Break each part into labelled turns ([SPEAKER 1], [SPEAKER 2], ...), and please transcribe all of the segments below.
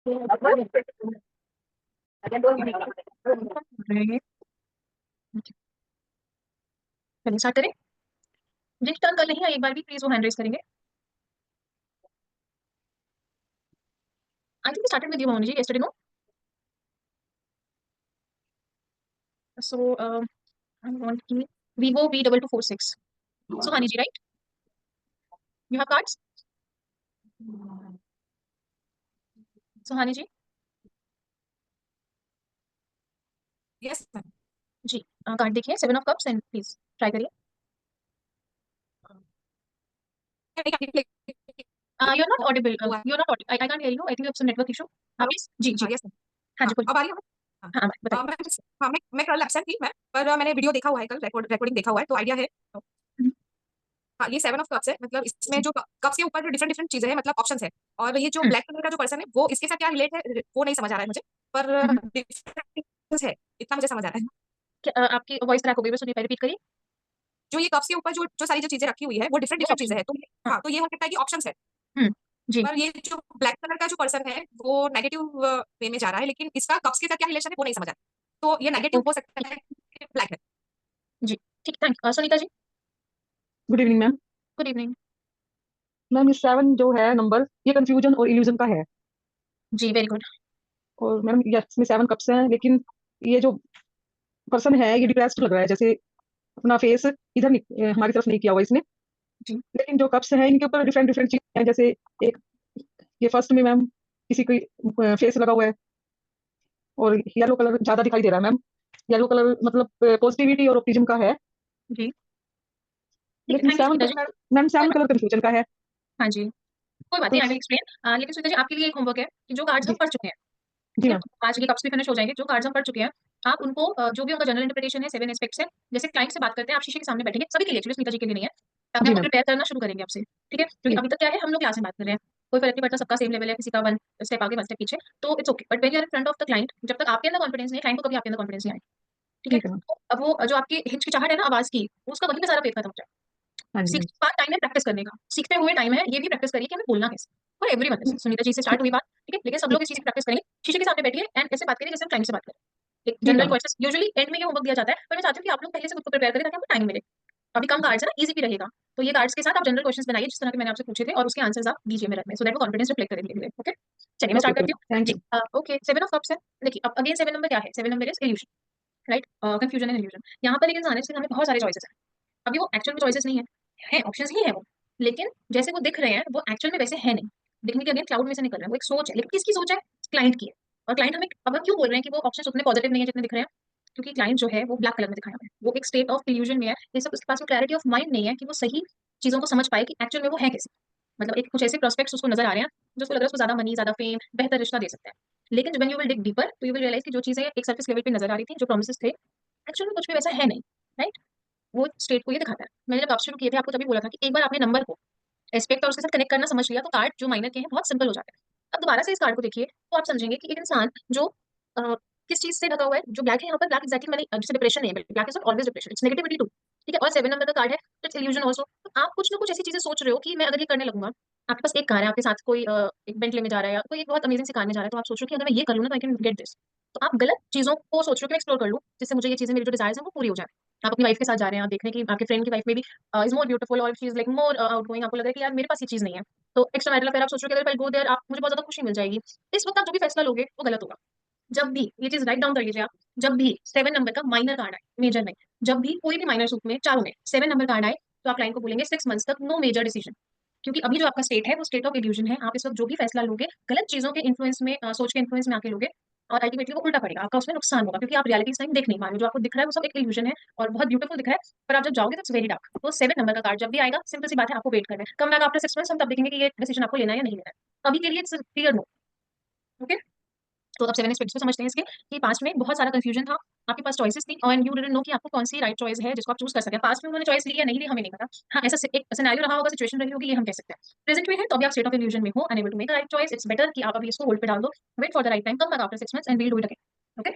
[SPEAKER 1] चलिए स्टार्ट करें। जिस टर्न कर नहीं है एक बार भी प्लीज वो हैंड रेज करेंगे। I think started with you Mohan ji yesterday no. So I want की Vivo V2246। So Hani ji right, you have cards. So Hani ji
[SPEAKER 2] yes ma'am.
[SPEAKER 1] जी कार्ड देखिए, 7 of cups and please try करिए। You are not audible, you are not, I can't hear you, I think it's a network issue. आप please जी जी।
[SPEAKER 2] हाँ yes ma'am.
[SPEAKER 1] हाँ
[SPEAKER 2] हाँ
[SPEAKER 1] जी बोलिए।
[SPEAKER 2] अब आ रही है। हाँ
[SPEAKER 1] हाँ बताइए।
[SPEAKER 2] मैं हाँ मैं कल एब्सेंट थी मैं, पर मैंने वीडियो देखा हुआ है, कल रिकॉर्डिंग देखा हुआ है, तो आइडिया है।
[SPEAKER 1] हम्म,
[SPEAKER 2] हाँ ये 7 ऑफ कप्स है, मतलब इसमें जो कप्स के ऊपर जो डिफरेंट डिफरेंट चीजें हैं, मतलब ऑप्शंस है। और ये जो
[SPEAKER 1] हम्म,
[SPEAKER 2] ब्लैक कलर का जो पर्सन है वो इसके साथ क्या रिलेट है वो नहीं समझ आ रहा है मुझे, पर
[SPEAKER 1] हम्म।
[SPEAKER 2] डिफरेंट है इतना मुझे समझ आ रहा है।
[SPEAKER 1] आपकी वॉइस क्रैक हो गई, बस सुनिए, रिपीट करिए।
[SPEAKER 2] जो ये कप्स के ऊपर जो जो सारी जो चीजें रखी हुई है वो डिफरेंट
[SPEAKER 1] वो
[SPEAKER 2] डिफरेंट चीजें
[SPEAKER 1] ऑप्शन।
[SPEAKER 2] हैं, तो
[SPEAKER 1] हाँ।
[SPEAKER 2] हाँ तो ये हो सकता है कि ऑप्शंस है।
[SPEAKER 1] हम्म। जी।
[SPEAKER 2] पर ये जो ब्लैक कलर का जो पर्सन है वो नेगेटिव वे में जा रहा है, लेकिन इसका कप्स के साथ क्या रिलेशन है वो नहीं समझ आ रहा, तो ये नेगेटिव हो
[SPEAKER 1] ओके।
[SPEAKER 2] सकता है, ब्लैक है।
[SPEAKER 1] जी ठीक, thank Sunita ji.
[SPEAKER 3] Good evening ma'am.
[SPEAKER 1] Good evening.
[SPEAKER 3] Ma'am ये 7 जो है नंबर, ये कंफ्यूजन और इल्यूजन का है।
[SPEAKER 1] जी वेरी गुड।
[SPEAKER 3] और मैम ये इसमें 7 कप्स हैं, लेकिन ये जो पर्सन है ये डिप्रेस्ड लग रहा है, जैसे अपना फेस इधर हमारी तरफ नहीं किया हुआ इसने।
[SPEAKER 1] जी
[SPEAKER 3] लेकिन जो कप्स हैं इनके ऊपर डिफरेंट डिफरेंट चीजें हैं, जैसे एक ये फर्स्ट में मैम किसी की फेस लगा हुआ है, और येलो कलर ज्यादा दिखाई दे रहा है मैम। येलो कलर मतलब पॉजिटिविटी और ऑप्टिज्म का है।
[SPEAKER 1] जी ठीक है,
[SPEAKER 3] लेकिन
[SPEAKER 1] thank you
[SPEAKER 3] 7
[SPEAKER 1] Sunita ji.
[SPEAKER 3] Colour ma'am,
[SPEAKER 1] कोई
[SPEAKER 3] 7
[SPEAKER 1] बात,
[SPEAKER 3] कलर कंफ्यूजन का है।
[SPEAKER 1] हाँ जी कोई बात
[SPEAKER 3] तो
[SPEAKER 1] नहीं, आई विल एक्सप्लेन। लेकिन सुनीता जी आपके लिए एक होमवर्क है कि जो कार्ड्स हम
[SPEAKER 3] जी
[SPEAKER 1] पढ़ चुके हैं,
[SPEAKER 3] जी
[SPEAKER 1] ठीक है,
[SPEAKER 3] मैम।
[SPEAKER 1] आज के कप्स भी फिनिश हो जाएंगे, जो कार्ड्स हम पढ़ चुके हैं आप उनको जो भी उनका जनरल इंटरप्रिटेशन है 7 एस्पेक्ट्स है, जैसे क्लाइंट से बात करते हैं आप शीशे के सामने बैठेंगे, सभी के लिए, एक्चुअली स्मिता जी के लिए नहीं है, ताकि
[SPEAKER 3] जी
[SPEAKER 1] आपको
[SPEAKER 3] मैम।
[SPEAKER 1] प्रिपेयर करना शुरू करेंगे आपसे, ठीक है, क्योंकि
[SPEAKER 3] जी
[SPEAKER 1] अभी तक क्या है हम लोग क्लास में बात कर रहे हैं, कोई फर्क नहीं पड़ता, सबका सेम लेवल है, किसी का 1 स्टेप आगे 1 स्टेप पीछे, तो it's okay, but when you are in front of the client, जब तक आपके अंदर कॉन्फिडेंस नहीं है क्लाइंट को कभी आपके अंदर कॉन्फिडेंस नहीं आएगा, ठीक है।
[SPEAKER 3] ठीक है मैम।
[SPEAKER 1] तो अब वो जो आपकी हिचकिचाहट है ना आवाज की, उसका वहीं पे सारा फेक खत्म हो जाए।
[SPEAKER 3] हाँ जी मैम।
[SPEAKER 1] सीखने का टाइम है प्रैक्टिस करने का, सीखते हुए टाइम है, ये भी प्रैक्टिस करिए कि हमें बोलना कैसे, और एवरीवन, सुनीता जी से स्टार्ट हुई बात, ठीक है, लेकिन सब
[SPEAKER 3] ठीक।
[SPEAKER 1] लोग इस चीज की प्रैक्टिस करेंगे, शीशे के सामने बैठिए एंड ऐसे बात करिए जैसे हम क्लाइंट से बात करें। एक
[SPEAKER 3] ठीक है
[SPEAKER 1] general
[SPEAKER 3] ma'am.
[SPEAKER 1] Question usually and में ये होमवर्क दिया जाता है, पर मैं चाहती हूँ कि आप लोग पहले से खुद को प्रिपेयर करें ताकि आपको टाइम मिले। अभी कम कार्ड्स है ना, इजी भी रहेगा, तो ये कार्ड्स के साथ आप जनरल क्वेश्चंस बनाइए जिस तरह के मैंने आपसे पूछे थे, और उसके आंसर्स आप दीजिए मिरर में, सो दैट वो कॉन्फिडेंस रिफ्लेक्ट करेंगे, ओके। चलिए मैं
[SPEAKER 3] ओके
[SPEAKER 1] स्टार्ट
[SPEAKER 3] ओके
[SPEAKER 1] करती हूँ
[SPEAKER 3] थैंक
[SPEAKER 1] जी।
[SPEAKER 3] यू।
[SPEAKER 1] ओके 7 ऑफ कप्स है, देखिए अब अगेन 7 नंबर क्या है, 7 number is illusion, right, confusion and illusion. यहाँ पर एक इंसान है जिसके सामने बहुत सारे चॉइसेस है, अभी वो एक्चुअल में चॉइसेस नहीं है ऑप्शंस ही है वो, लेकिन जैसे वो दिख रहे हैं वो एक्चुअल में वैसे है नहीं, दिखने के अगेन क्लाउड में से निकल रहे हैं, वो एक सोच है, लेकिन किसकी सोच है, क्लाइंट की है। और क्लाइंट हमें अब हम क्यों बोल रहे हैं कि वो ऑप्शंस उतने पॉजिटिव नहीं है जितने दिख रहे हैं, क्योंकि क्लाइंट जो है वो ब्लैक कलर में दिखाया हुआ है, वो एक स्टेट ऑफ इल्यूजन में है, ये सब उसके पास में क्लैरिटी ऑफ माइंड नहीं है कि वो सही चीजों को समझ पाए कि एक्चुअल में वो है कैसे, मतलब एक कुछ ऐसे प्रोस्पेक्ट्स उसको नजर आ रहे हैं जो उसको लग रहा है उसको ज्यादा मनी, ज्यादा फेम, बेहतर रिश्ता दे सकते हैं, लेकिन जब यू विल डिग डीपर तो यू विल रियलाइज कि जो चीजें एक सरफेस लेवल पे नजर आ रही थी, जो प्रोमिसेस थे, एक्चुअल में कुछ भी वैसा है नहीं, राइट। वो स्टेट को ये दिखाता है। मैंने जब आप शुरू किए थे आपको तभी बोला था कि एक बार आपने नंबर को एस्पेक्ट और उसके साथ कनेक्ट करना समझ लिया तो कार्ड जो माइनर के हैं बहुत सिंपल हो जाते हैं। अब दोबारा से इस कार्ड को देखिए तो आप समझेंगे कि एक इंसान जो किस चीज से ढका हुआ है, जो ब्लैक है यहाँ पर, ब्लैक एक्जैक्टली मैंने जैसे डिप्रेशन नहीं है, black is not always depression, it's negativity too, ठीक है, और 7 नंबर का कार्ड है, इट्स इल्यूजन ऑल्सो। तो आप कुछ ना कुछ ऐसी चीजें सोच रहे हो कि मैं अगर ये करने लगूंगा, आपके पास एक कार है, आपके साथ कोई एक बेंटले में जा रहा है या कोई एक बहुत अमेजिंग सी कार में जा रहा है, तो आप सोच रहे हो कि अगर मैं ये कर लूँ ना तो आई कैन गेट दिस, तो आप गलत चीजों को सोच रहे हो कि मैं एक्सप्लोर कर लूँ जिससे मुझे ये चीजें, मेरी जो डिजायर्स हैं वो पूरी हो जाए। आप अपनी वाइफ के साथ जा रहे हैं, आप देख रहे हैं कि आपके फ्रेंड की वाइफ में भी इज मोर ब्यूटीफुल और she is like more outgoing, आपको लग रहा है कि यार मेरे पास ये चीज नहीं है, तो एक्स्ट्रा मैरिटल अफेयर आप सोच रहे हो कि अगर गो देयर आप मुझे बहुत ज्यादा खुशी मिल जाएगी। इस वक्त आप जो भी फैसला लोगे वो गलत होगा। जब भी ये चीज राइट डाउन कर लीजिए आप, जब भी 7 नंबर का माइनर कार्ड आए, मेजर नहीं, जब भी कोई भी माइनर सूट में चारों में 7 नंबर कार्ड आए, तो आप लाइन को बोलेंगे 6 मंथ्स तक नो मेजर डिसीजन, क्योंकि अभी जो आपका स्टेट है वो स्टेट ऑफ इल्यूजन है, आप इस वक्त जो भी फैसला लोगे गलत चीजों के इन्फ्लुएंस में, सोच के इन्फ्लुएंस में आके लोगे, और अल्टीमेटली वो उल्टा पड़ेगा, आपका उसमें नुकसान होगा, क्योंकि आप रियलिटी इस टाइम देख नहीं पा रहे हो, जो आपको दिख रहा है वो सब एक इल्यूजन है और बहुत ब्यूटीफुल दिख रहा है, पर आप जब जाओगे तो इट्स वेरी डार्क। तो 7 नंबर का कार्ड जब भी आएगा, सिंपल सी बात है, आपको वेट करना है, कम बैक आफ्टर 6 मंथ्स हम तब देखेंगे कि ये डिसीजन आपको लेना है या नहीं लेना है, अभी के लिए इट्स क्लियर नो, ओके। तो अब 7 एस्पेक्ट्स को समझते हैं इसके, कि पास्ट में बहुत सारा कंफ्यूजन था, आपके पास चॉइसेस थी और यू डिडंट नो कि आपको कौन सी राइट चॉइस है जिसको आप चूज कर सकते हैं, पास्ट में उन्होंने चॉइस ली या नहीं ली हमें नहीं पता, हाँ ऐसा एक सिनेरियो रहा होगा, सिचुएशन रही होगी, ये हम कह सकते हैं। प्रेजेंट में है तो अभी आप स्टेट ऑफ इल्यूजन में हो, unable to make right choice, it's better कि आप अभी इसको होल्ड पे डाल दो, wait for the right time, come back after 6 months and we'll do it again, okay.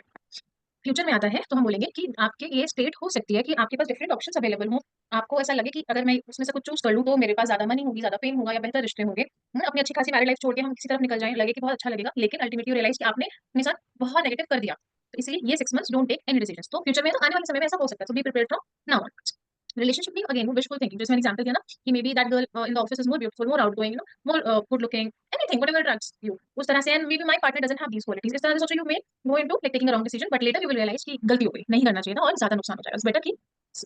[SPEAKER 1] Future में आता है तो हम बोलेंगे कि आपके ये स्टेट हो सकती है कि आपके पास डिफरेंट ऑप्शंस अवेलेबल हों। आपको ऐसा लगे कि अगर मैं उसमें से कुछ चूज़ कर लूँ तो मेरे पास ज़्यादा मनी होगी, ज़्यादा फेम होगा या बेहतर रिश्ते होंगे। अपनी अच्छी खासी मैरिड लाइफ छोड़ के हम किसी तरफ निकल जाएँ, लगे कि बहुत अच्छा लगेगा, लेकिन अल्टीमेटली रियलाइज़ कि आपने अपने साथ बहुत नेगेटिव कर दिया। तो इसलिए ये 6 months don't take any decisions. तो फ्यूचर में तो आने वाले समय में ऐसा हो सकता है, so be prepared from now onwards. Relationship भी अगेन वो विशफुल थिंकिंग, जैसे मैंने एग्जांपल दिया ना कि maybe that girl in the office is more beautiful, more outgoing, more good looking, anything whatever attracts you. उस तरह से and maybe my partner doesn't have these qualities. इस तरह से सोचो you may go into like taking a wrong decision, but later you will realise कि गलती हो गई, नहीं करना चाहिए था और ज्यादा नुकसान हो जाएगा। इट्स बेटर कि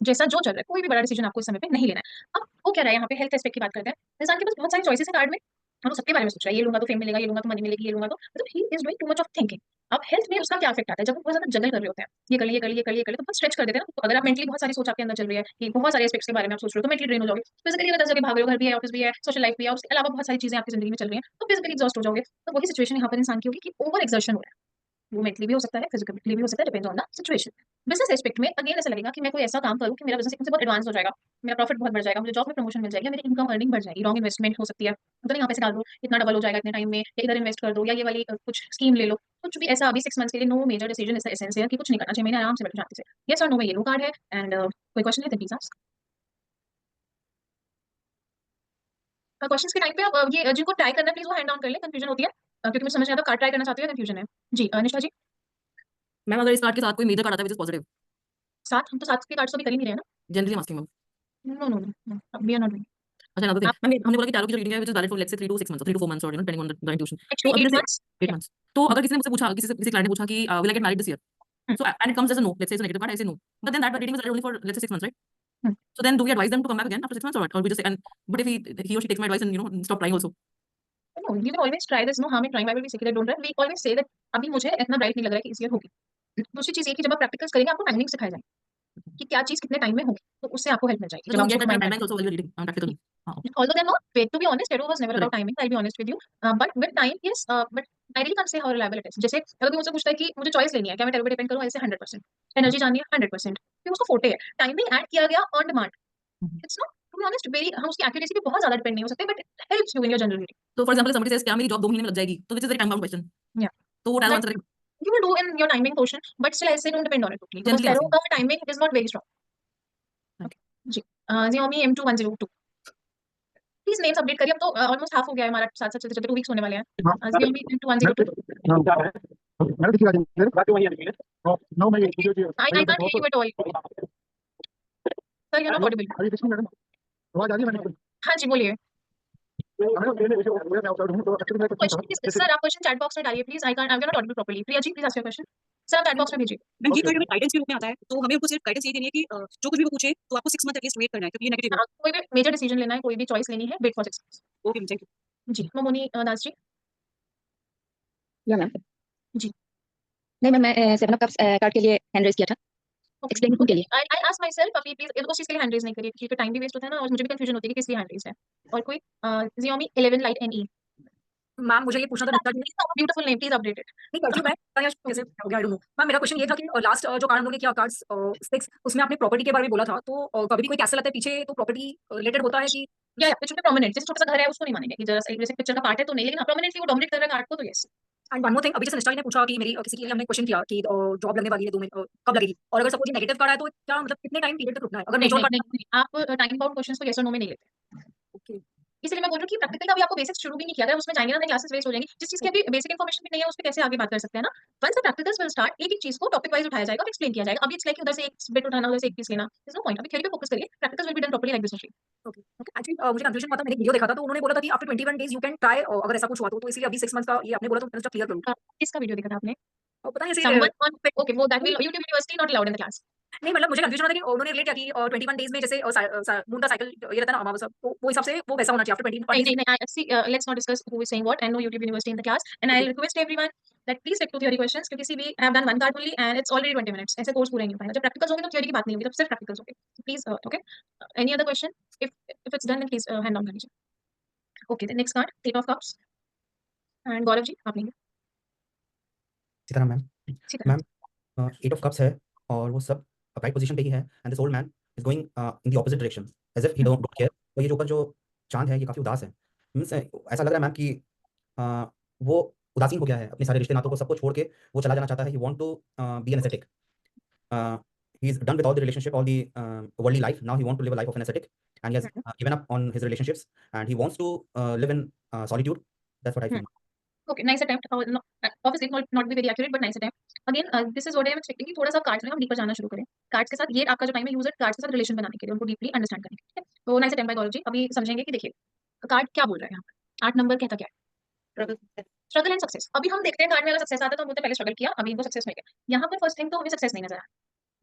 [SPEAKER 1] जैसा जो चल रहा है कोई भी बड़ा डिसीजन आपको इस समय पे नहीं लेना है। अब वो क्या रहा है यहाँ पे हेल्थ एस्पेक्ट की बात करते हैं। इंसान के पास बहुत सारी चॉइसेस है कार्ड में और वो सबके बारे में सोच रहा है, ये लूंगा तो फेम मिलेगा, ये लूंगा तो मनी मिलेगी, ये लूंगा तो मतलब he is doing too much of thinking. अब हेल्थ में उसका क्या इफेक्ट आता है जब वो बहुत ज्यादा जगल कर रहे होते हैं, ये कर लिए, ये कर लिए, ये कर लिए, ये कर लिए, तो बहुत स्ट्रेच कर देते हैं ना। तो अगर आप मेंटली बहुत सारी सोच आपके अंदर चल रही है कि बहुत सारे एस्पेक्ट्स के बारे में आप सोच रहे हो तो मेंटली ड्रेन हो जाओगे। फिजिकली अगर 10 जगह भाग रहे हो, घर भी है, ऑफिस भी है, सोशल लाइफ भी है, उसके अलावा बहुत सारी चीजें आपकी जिंदगी में चल रही हैं, तो फिजिकली एग्जॉस्ट हो जाओगे। तो वही सिचुएशन यहाँ पर इंसान की होगी कि ओवर एक्सर्शन हो रहा है। वो मेंटली भी हो सकता है, फिजिकली भी हो सकता है, depends on the situation. Business aspect में अगेन ऐसा लगेगा कि मैं कोई ऐसा काम करूँ कि मेरा बिजनेस एकदम से बहुत एडवांस हो जाएगा, मेरा प्रॉफिट बहुत बढ़ जाएगा, मुझे जॉब में प्रमोशन मिल जाएगी, मेरी इनकम अर्निंग बढ़ जाएगी। रॉन्ग इन्वेस्टमेंट हो सकती है, तो नहीं यहाँ पैसे डाल दो, इतना डबल हो जाएगा इतने टाइम में, या इधर इन्वेस्ट कर दो, या ये वाली कुछ स्कीम ले लो। कुछ भी ऐसा अभी 6 मंथ्स के लिए no major decision is essential कि कुछ नहीं करना चाहिए, मैंने आराम से बैठो शांति से। यस और नो में येलो कार्ड है एंड कोई क्वेश्चन है तो प्लीज आस्क। क्वेश्चंस के टाइम पे आप ये जिनको ट्राई करना है प्लीज वो हैंड डाउन कर लें, कंफ्यूजन होती है क्योंकि मुझे समझ नहीं आता कार्ड ट्राई करना चाहती हूँ या कंफ्यूजन है। जी निष्ठा जी।
[SPEAKER 4] मैम अगर इस कार्ड के साथ कोई मेजर कार्ड आता है विच इज पॉजिटिव,
[SPEAKER 1] साथ हम तो साथ के कार्ड्स तो भी कर ही नहीं रहे हैं
[SPEAKER 4] जनरली आस्किंग मैम।
[SPEAKER 1] ना। No no no we are not doing.
[SPEAKER 4] अच्छा अनदर थिंग
[SPEAKER 1] आप
[SPEAKER 4] मैम, ये हमने बोला कि टैरो की जो रीडिंग है which is valid for let's say 3 to 6 months, 3 to 4 months और डिपेंडिंग ऑन द इंट्यूशन। तो
[SPEAKER 1] एक्चुअली
[SPEAKER 4] अभी
[SPEAKER 1] 8
[SPEAKER 4] जैसे
[SPEAKER 1] मंथ्स।
[SPEAKER 4] 8 मंथ्स, तो अगर किसी ने मुझसे पूछा, किसी क्लाइंट ने पूछा कि will I get married this year, so and it comes as a no, let's say it's a negative card, I say no, but then that reading is only for let's say 6 months, right? So then do we advice them to come back again after 6 months, और we just and but if he or she takes my advice and stop trying also?
[SPEAKER 1] No, you can always try. There's no harm in trying. Why would we say that don't try? We always say that अभी मुझे इतना bright नहीं लग रहा है कि इस year होगी। दूसरी चीज़ ये कि जब आप प्रैक्टिकल्स करेंगे आपको टाइमिंग सिखाए जाएंगे कि क्या चीज़ कितने टाइम में होगी, तो उससे आपको हेल्प मिल जाएगी
[SPEAKER 4] So
[SPEAKER 1] जब
[SPEAKER 4] do
[SPEAKER 1] आप
[SPEAKER 4] we
[SPEAKER 1] उसको
[SPEAKER 4] get that
[SPEAKER 1] mind
[SPEAKER 4] timelines also while you're reading practically? हाँ, okay.
[SPEAKER 1] although they're not paid, to be honest, tarot was never about
[SPEAKER 4] Correct.
[SPEAKER 1] timing. I'll be honest with you. But with time, yes. But I really can't say how reliable it is. जैसे अगर कोई मुझसे पूछता है कि मुझे choice लेनी है, क्या मैं टेरो पे डिपेंड करूँ? ऐसे 100%। एनर्जी जाननी है 100%। क्योंकि उसको फोटे है, टाइमिंग ऐड किया गया on demand.
[SPEAKER 4] Mhm.
[SPEAKER 1] It's not, to be honest, very हम उसकी एक्यूरेसी पे बहुत ज्यादा डिपेंड नहीं हो सकते, but it helps you in your general reading.
[SPEAKER 4] So for example, if somebody says क्या मेरी जॉब 2 महीने में लग जाएगी, तो which is very time bound question.
[SPEAKER 1] Yeah.
[SPEAKER 4] तो वो टैरो
[SPEAKER 1] But
[SPEAKER 4] आंसर करेगा
[SPEAKER 1] you will do in your timing portion, but still I say don't depend on it totally because
[SPEAKER 4] generally
[SPEAKER 1] tarot
[SPEAKER 4] asking.
[SPEAKER 1] का timing is not very strong.
[SPEAKER 4] Right.
[SPEAKER 1] जी Xiaomi M2102 please names update करिए। अब तो almost half हो गया है हमारा, साथ साथ चलते चलते 2 वीक्स होने वाले हैं। Xiaomi M2102 I can't hear you at all. Sir, you're not audible. हाँ जी बोलिए। क्वेश्चन सर आप क्वेश्चन चैट बॉक्स में डालिए please. I not audible properly. Priya ji please ask your question. Sir आप चैट बॉक्स में भेजिए।
[SPEAKER 2] मैम ये कार्ड हमें गाइडेंस के रूप में आता है, तो हमें उनको सिर्फ गाइडेंस ये देनी है कि जो कुछ भी वो पूछे तो आपको 6 मंथ एटलीस्ट वेट करना है क्योंकि ये नेगेटिव है।
[SPEAKER 1] हाँ, कोई भी मेजर डिसीजन लेना है, कोई भी चॉइस लेनी है, wait for 6 months।
[SPEAKER 2] Okay ma'am, thank you.
[SPEAKER 1] जी मोमोनी दास जी।
[SPEAKER 5] Yeah ma'am.
[SPEAKER 1] जी।
[SPEAKER 5] नहीं मैम, मैं 7 ऑफ कप्स कार्ड के लिए हैंड रेज किया था, एक्सप्लेन के लिए।
[SPEAKER 1] आई आस्क माय सेल्फ अभी प्लीज उस चीज के लिए हैंड रेज नहीं करिए क्योंकि टाइम भी वेस्ट होता है ना, और मुझे भी कंफ्यूजन होती है कि किस लिए हैंड रेज है। और कोई Xiaomi 11 Lite NE।
[SPEAKER 2] मैम मुझे ये पूछना था Deepika ji.
[SPEAKER 1] Beautiful name, please update it.
[SPEAKER 2] नहीं करती हूँ मैं, या कैसे हो गया, आई डोंट नो। मैम मेरा क्वेश्चन ये था कि लास्ट जो कार्ड हम लोगों ने किया कार्ड्स 6, उसमें आपने प्रॉपर्टी के बारे में बोला था, तो कभी भी कोई कैसल आता है पीछे तो प्रॉपर्टी रिलेटेड होता है कि
[SPEAKER 1] या इट शुड बी प्रोमिनेंट। जैसे छोटा सा घर है उसको नहीं मानेंगे कि जरा जैसे पिक्चर का पार्ट है तो नहीं, लेकिन प्रोमिनेंटली वो डोमिनेट कर रहा है कार्ड को तो yes.
[SPEAKER 2] And one more thing, अभी जैसे निष्ठा जी ने पूछा कि मेरी किसी के लिए हमने क्वेश्चन किया कि जॉब लगने वाली है 2 महीने कब लगेगी, और अगर सपोज ये नेगेटिव कार्ड है तो क्या मतलब कितने टाइम पीरियड तक रुकना है अगर
[SPEAKER 1] नहीं
[SPEAKER 2] मेजर
[SPEAKER 1] नहीं
[SPEAKER 2] कार्ड।
[SPEAKER 1] नहीं, आप टाइम बाउंड क्वेश्चंस को यस और नो में नहीं लेते।
[SPEAKER 2] ओके
[SPEAKER 1] इसलिए मैं बोल रही हूँ कि प्रैक्टिकल का भी आपको बेसिक्स शुरू भी नहीं किया, अगर उसमें जाएंगे ना क्लासेस वेस्ट हो जाएंगी। जिस चीज की अभी बेसिक इन्फॉर्मेशन भी नहीं है उस पे कैसे आगे बात कर सकते हैं ना। Once the practicals will start, एक एक चीज को टॉपिक वाइज उठाया जाएगा और एक्सप्लेन किया जाएगा। अभी इट्स लाइक उधर से एक बिट उठाना, उधर से एक पीस लेना, देयर इज नो पॉइंट। अभी थ्योरी पे फोकस करिए, practicals will be done properly like this only.
[SPEAKER 2] Okay okay. Actually मुझे कंफ्यूजन हुआ था, मैंने एक वीडियो देखा था तो उन्होंने बोला था कि after 21 days you can try, अगर ऐसा कुछ हुआ तो इसलिए अभी 6 मंथ्स का ये आपने बोला तो मैंने क्लियर करूँ।
[SPEAKER 1] किसका वीडियो देखा था आपने?
[SPEAKER 2] पता नहीं ऐसे
[SPEAKER 1] समवन ऑन ओके वो that will YouTube university not allowed in the class.
[SPEAKER 2] नहीं मतलब मुझे कंफ्यूजन हो था कि उन्होंने रिलेट किया कि 21 डेज में जैसे मून का साइकिल ये रहता है ना अमावस्या, तो वो हिसाब से वो वैसा होना चाहिए आफ्टर 21
[SPEAKER 1] नहीं
[SPEAKER 2] डेज।
[SPEAKER 1] नहीं नहीं, see let's not discuss who is saying what and no YouTube University in the class, and I'll request everyone that please stick to theory questions क्योंकि see we have done one card only and it's already 20 minutes, ऐसे course पूरा नहीं हो पाएगा। जब practicals होंगे तो theory की बात नहीं होगी, तब सिर्फ प्रैक्टिकल्स होंगे। Please okay, any other question? if it's done then please hand down कर लीजिए। Okay the next card 8 of cups and Gaurav ji आप लेंगे।
[SPEAKER 6] Sitaram ma'am.
[SPEAKER 1] Sitaram.
[SPEAKER 6] Ma'am 8 of cups है और वो सब राइट पोजीशन पे ही है and this old man is going in the opposite direction as if he don't care. तो ये जो ऊपर जो चांद है ये काफी उदास है। मींस ऐसा लग रहा है मैम कि वो उदासीन हो गया है, अपने सारे रिश्ते नातों को सबको छोड़ के वो चला जाना चाहता है। He want to be an aesthetic he's done with all the relationship, all the worldly life. Now he wants to live a life of an ascetic, and he has given up on his relationships, and he wants to live in solitude. That's what I feel.
[SPEAKER 1] Okay, nice attempt. Obviously not be very accurate, but nice attempt. Again, this is what I am expecting कि थोड़ा सा cards में हम deeper जाना शुरू करें. Cards के साथ ये आपका जो टाइम है यूज इट कार्ड्स के साथ रिलेशन बनाने के लिए, उनको डीपली अंडरस्टैंड करने के लिए. तो nice attempt bye Gaurav ji. अभी समझेंगे कि देखिए कार्ड क्या बोल रहा है यहाँ पर. 8 नंबर कहता क्या है? Struggle and success. अभी हम देखते हैं कार्ड में अगर सक्सेस आता है तो हम बोलते हैं पहले स्ट्रगल किया, अभी इनको सक्सेस मिल गया. यहाँ पर फर्स्ट थिंग तो हमें सक्सेस नहीं नजर आया.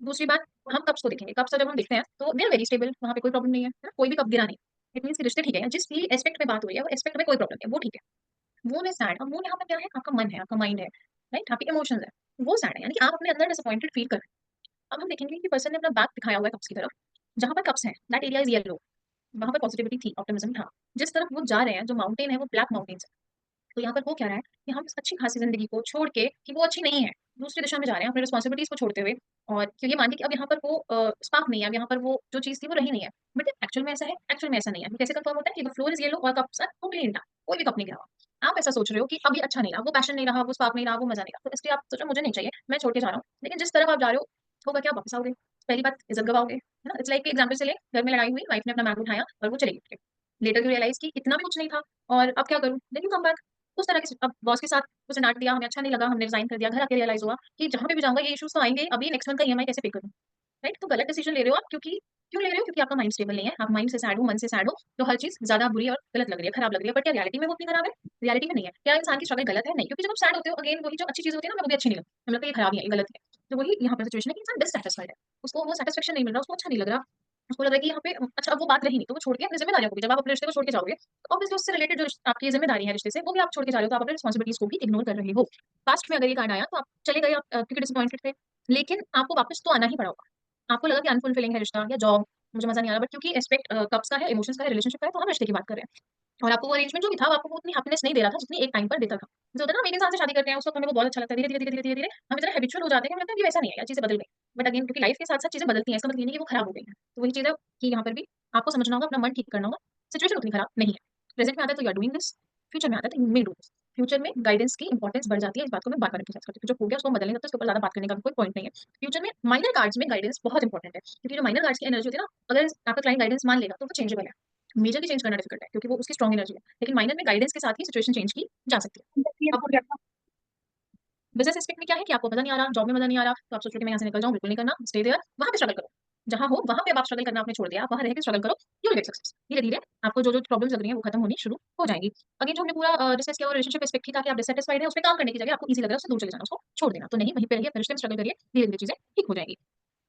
[SPEAKER 1] दूसरी बात, हम कप्स को देखेंगे. कप्स जब हम देखते हैं तो दे आर वेरी स्टेबल, वहाँ पे कोई प्रॉब्लम नहीं है ना? कोई भी कप गिरा नहीं. इट मींस कि रिश्ते ठीक है. जिस भी एस्पेक्ट में बात हो रही है वो एस्पेक्ट में कोई प्रॉब्लम नहीं है, वो ठीक है. मून है सैड. अब मून यहाँ पर क्या है? आपका मन है, आपका माइंड है, राइट? आपके इमोशंस है, वो सैड है, यानी कि आप अपने अंदर डिसअपॉइंटेड फील कर रहे हैं. अब हम देखेंगे कि पर्सन ने अपना बैक दिखाया हुआ है कप्स की तरफ. जहाँ पर कप्स हैं दैट एरिया इज येलो. वहाँ पर पॉजिटिविटी थी, ऑप्टिमिज्म था. जिस तरफ वो जा रहे हैं, जो माउंटेन है वो ब्लैक माउंटेन्स है. तो यहाँ पर हो क्या रहा है कि हम इस अच्छी खासी जिंदगी को छोड़ के कि वो अच्छी नहीं है, दूसरी दिशा में जा रहे हैं अपनी रिस्पॉन्सिबिलिटीज को छोड़ते हुए. और क्यों ये मानिए कि अब यहाँ पर वो स्पार्क नहीं है, अब यहाँ पर वो जो चीज थी वो रही नहीं है. बट एक्चुअल में ऐसा है, एक्चुअल में ऐसा नहीं है. कैसे कंफर्म होता है कि द फ्लोर इज येलो और कप्स आर टोटली इंटैक्ट, कोई भी कप नहीं गिरा हुआ. आप ऐसा सोच रहे हो कि अभी अच्छा नहीं रहा, वो पैशन नहीं रहा, वो स्पार्क नहीं रहा, वो मजा नहीं रहा, तो इसलिए आप सोचो मुझे नहीं चाहिए, मैं छोड़ के जा रहा हूँ. लेकिन जिस तरफ आप जा रहे हो होगा क्या? वापस आओगे. पहली बात, इज्जत गवाओगे, है ना? इट्स लाइक एग्जाम्पल से ले, घर में लड़ाई हुई, वाइफ ने अपना बैग उठाया और वो चली गई. लेटर यू रियलाइज कि इतना भी कुछ नहीं था और अब क्या करूं, देन यू कम बैक. उस तरह के अब बॉस के साथ उसे डांट दिया, हमें अच्छा नहीं लगा, हमने रिजाइन कर दिया. घर आके रियलाइज हुआ कि जहाँ पे भी जाऊंगा ये इश्यूज तो आएंगे, अभी नेक्स्ट मंथ का ईएमआई कैसे पे करूं, राइट? तो गलत डिसीजन ले रहे हो आप. क्योंकि क्यों ले रहे हो? क्योंकि आपका माइंड स्टेबल नहीं है, आप माइंड से सैड हो, मन से सैड हो, तो हर चीज ज्यादा बुरी और गलत लग रही है, खराब लग रही है. बट क्या रियलिटी में वो इतनी खराब है? रियलिटी में नहीं है. क्या इंसान की स्ट्रगल गलत है? नहीं. क्योंकि जब आप सैड होते हो, अगेन वही जो अच्छी चीज होती है ना, वो भी अच्छी नहीं लगती, हमें लगता है ये खराब है, ये गलत है. तो वही यहाँ पर सिचुएशन है कि इंसान डिससैटिस्फाइड है, उसको वो सेटिस्फेक्शन नहीं मिल रहा, उसको अच्छा नहीं लग रहा, उसको लग रहा है कि यहाँ पे अच्छा अब वो बात रही नहीं, तो वो छोड़ के अपनी जिम्मेदारियों को भी, जब आप अपने रिश्ते को छोड़ के जाओगे तो ऑब्वियसली उससे रिलेटेड जो आपकी जिम्मेदारी है रिश्ते से, वो भी आप छोड़ के जा रहे हो, तो आप अपनी रिस्पॉन्सिबिलिटीज को भी इग्नोर कर रहे हो. पास्ट में अगर ये कार्ड आया तो आप चले गए, आप क्योंकि डिसअपॉइंटेड थे, लेकिन आपको वापस तो आना ही पड़ा होगा. आपको लगा कि अनफुलफिलिंग है रिश्ता या जॉब, मुझे मजा नहीं आ रहा. बट क्योंकि एस्पेक्ट कप्स का है, इमोशंस का है, रिलेशनशिप का है, तो हम रिश्ते की बात कर रहे हैं. और आपको वो अरेंजमेंट जो भी था, वो आपको वो उतनी हैप्पीनेस नहीं दे रहा था जितनी एक टाइम पर देता था. जो होता है ना, हम एक इंसान से शादी करते हैं, उसको हमें वो बहुत अच्छा लगता है, धीरे धीरे धीरे धीरे धीरे हम इतना हैबिचुअल हो जाते हैं कि हमें लगता है कि वैसा नहीं है यार, चीजें बदल गई. बट अगेन क्योंकि लाइफ के साथ साथ चीजें बदलती हैं, इसका मतलब ये नहीं कि वो खराब हो गई है. तो वही चीज है कि यहाँ पर भी आपको समझना होगा, अपना मन ठीक करना होगा. सिचुएशन उतनी खराब नहीं है. प्रेजेंट में आता है तो you are doing this, future में आता है तो you may do this. Future में गाइडेंस की इंपॉर्टेंस बढ़ जाती है. इस बात को मैं बार बार emphasize करती हूँ. जो हो गया उसको बदलने तक तो उसके ऊपर ज्यादा बात करने का भी कोई पॉइंट नहीं है. फ्यूचर में माइनर कार्ड्स में गाइडेंस बहुत इंपॉर्टेंट है, क्योंकि जो माइनर कार्ड्स की एनर्जी होती है ना, अगर आपका क्लाइंट गाइडेंस मान लेगा तो वो चेंजेबल है. मेजर की चेंज करना डिफिकल्ट है क्योंकि वो उसकी स्ट्रॉन्ग एनर्जी है, लेकिन माइनर में गाइडेंस के साथ ही सिचुएशन चेंज की जा सकती है. अब बिजनेस एस्पेक्ट में क्या है कि आपको मजा नहीं आ रहा, जॉब में मजा नहीं आ रहा, तो आप सोच रहे हो कि मैं यहाँ से निकल जाऊँ, बिल्कुल नहीं करना, स्टे देयर, वहाँ पे स्ट्रगल करो. जहाँ हो वहाँ पे आप स्ट्रगल करना आपने छोड़ दिया, आप वहाँ रह के स्ट्रगल करो, यू विल गेट सक्सेस. धीरे धीरे आपको जो जो प्रॉब्लम्स लग रही हैं वो खत्म होनी शुरू हो जाएंगी. अगेन जो हमने पूरा डिस्कस किया वो रिलेशनशिप एस्पेक्ट ही था कि आप डिससैटिस्फाइड है, उस पे काम करने की जगह आपको ईजी लग रहा है, उससे दूर चले जाना, उसको छोड़ देना. तो नहीं, वहीं पे रहिए, अपने रिश्ते में स्ट्रगल करिए, धीरे धीरे चीजें ठीक हो जाएगी.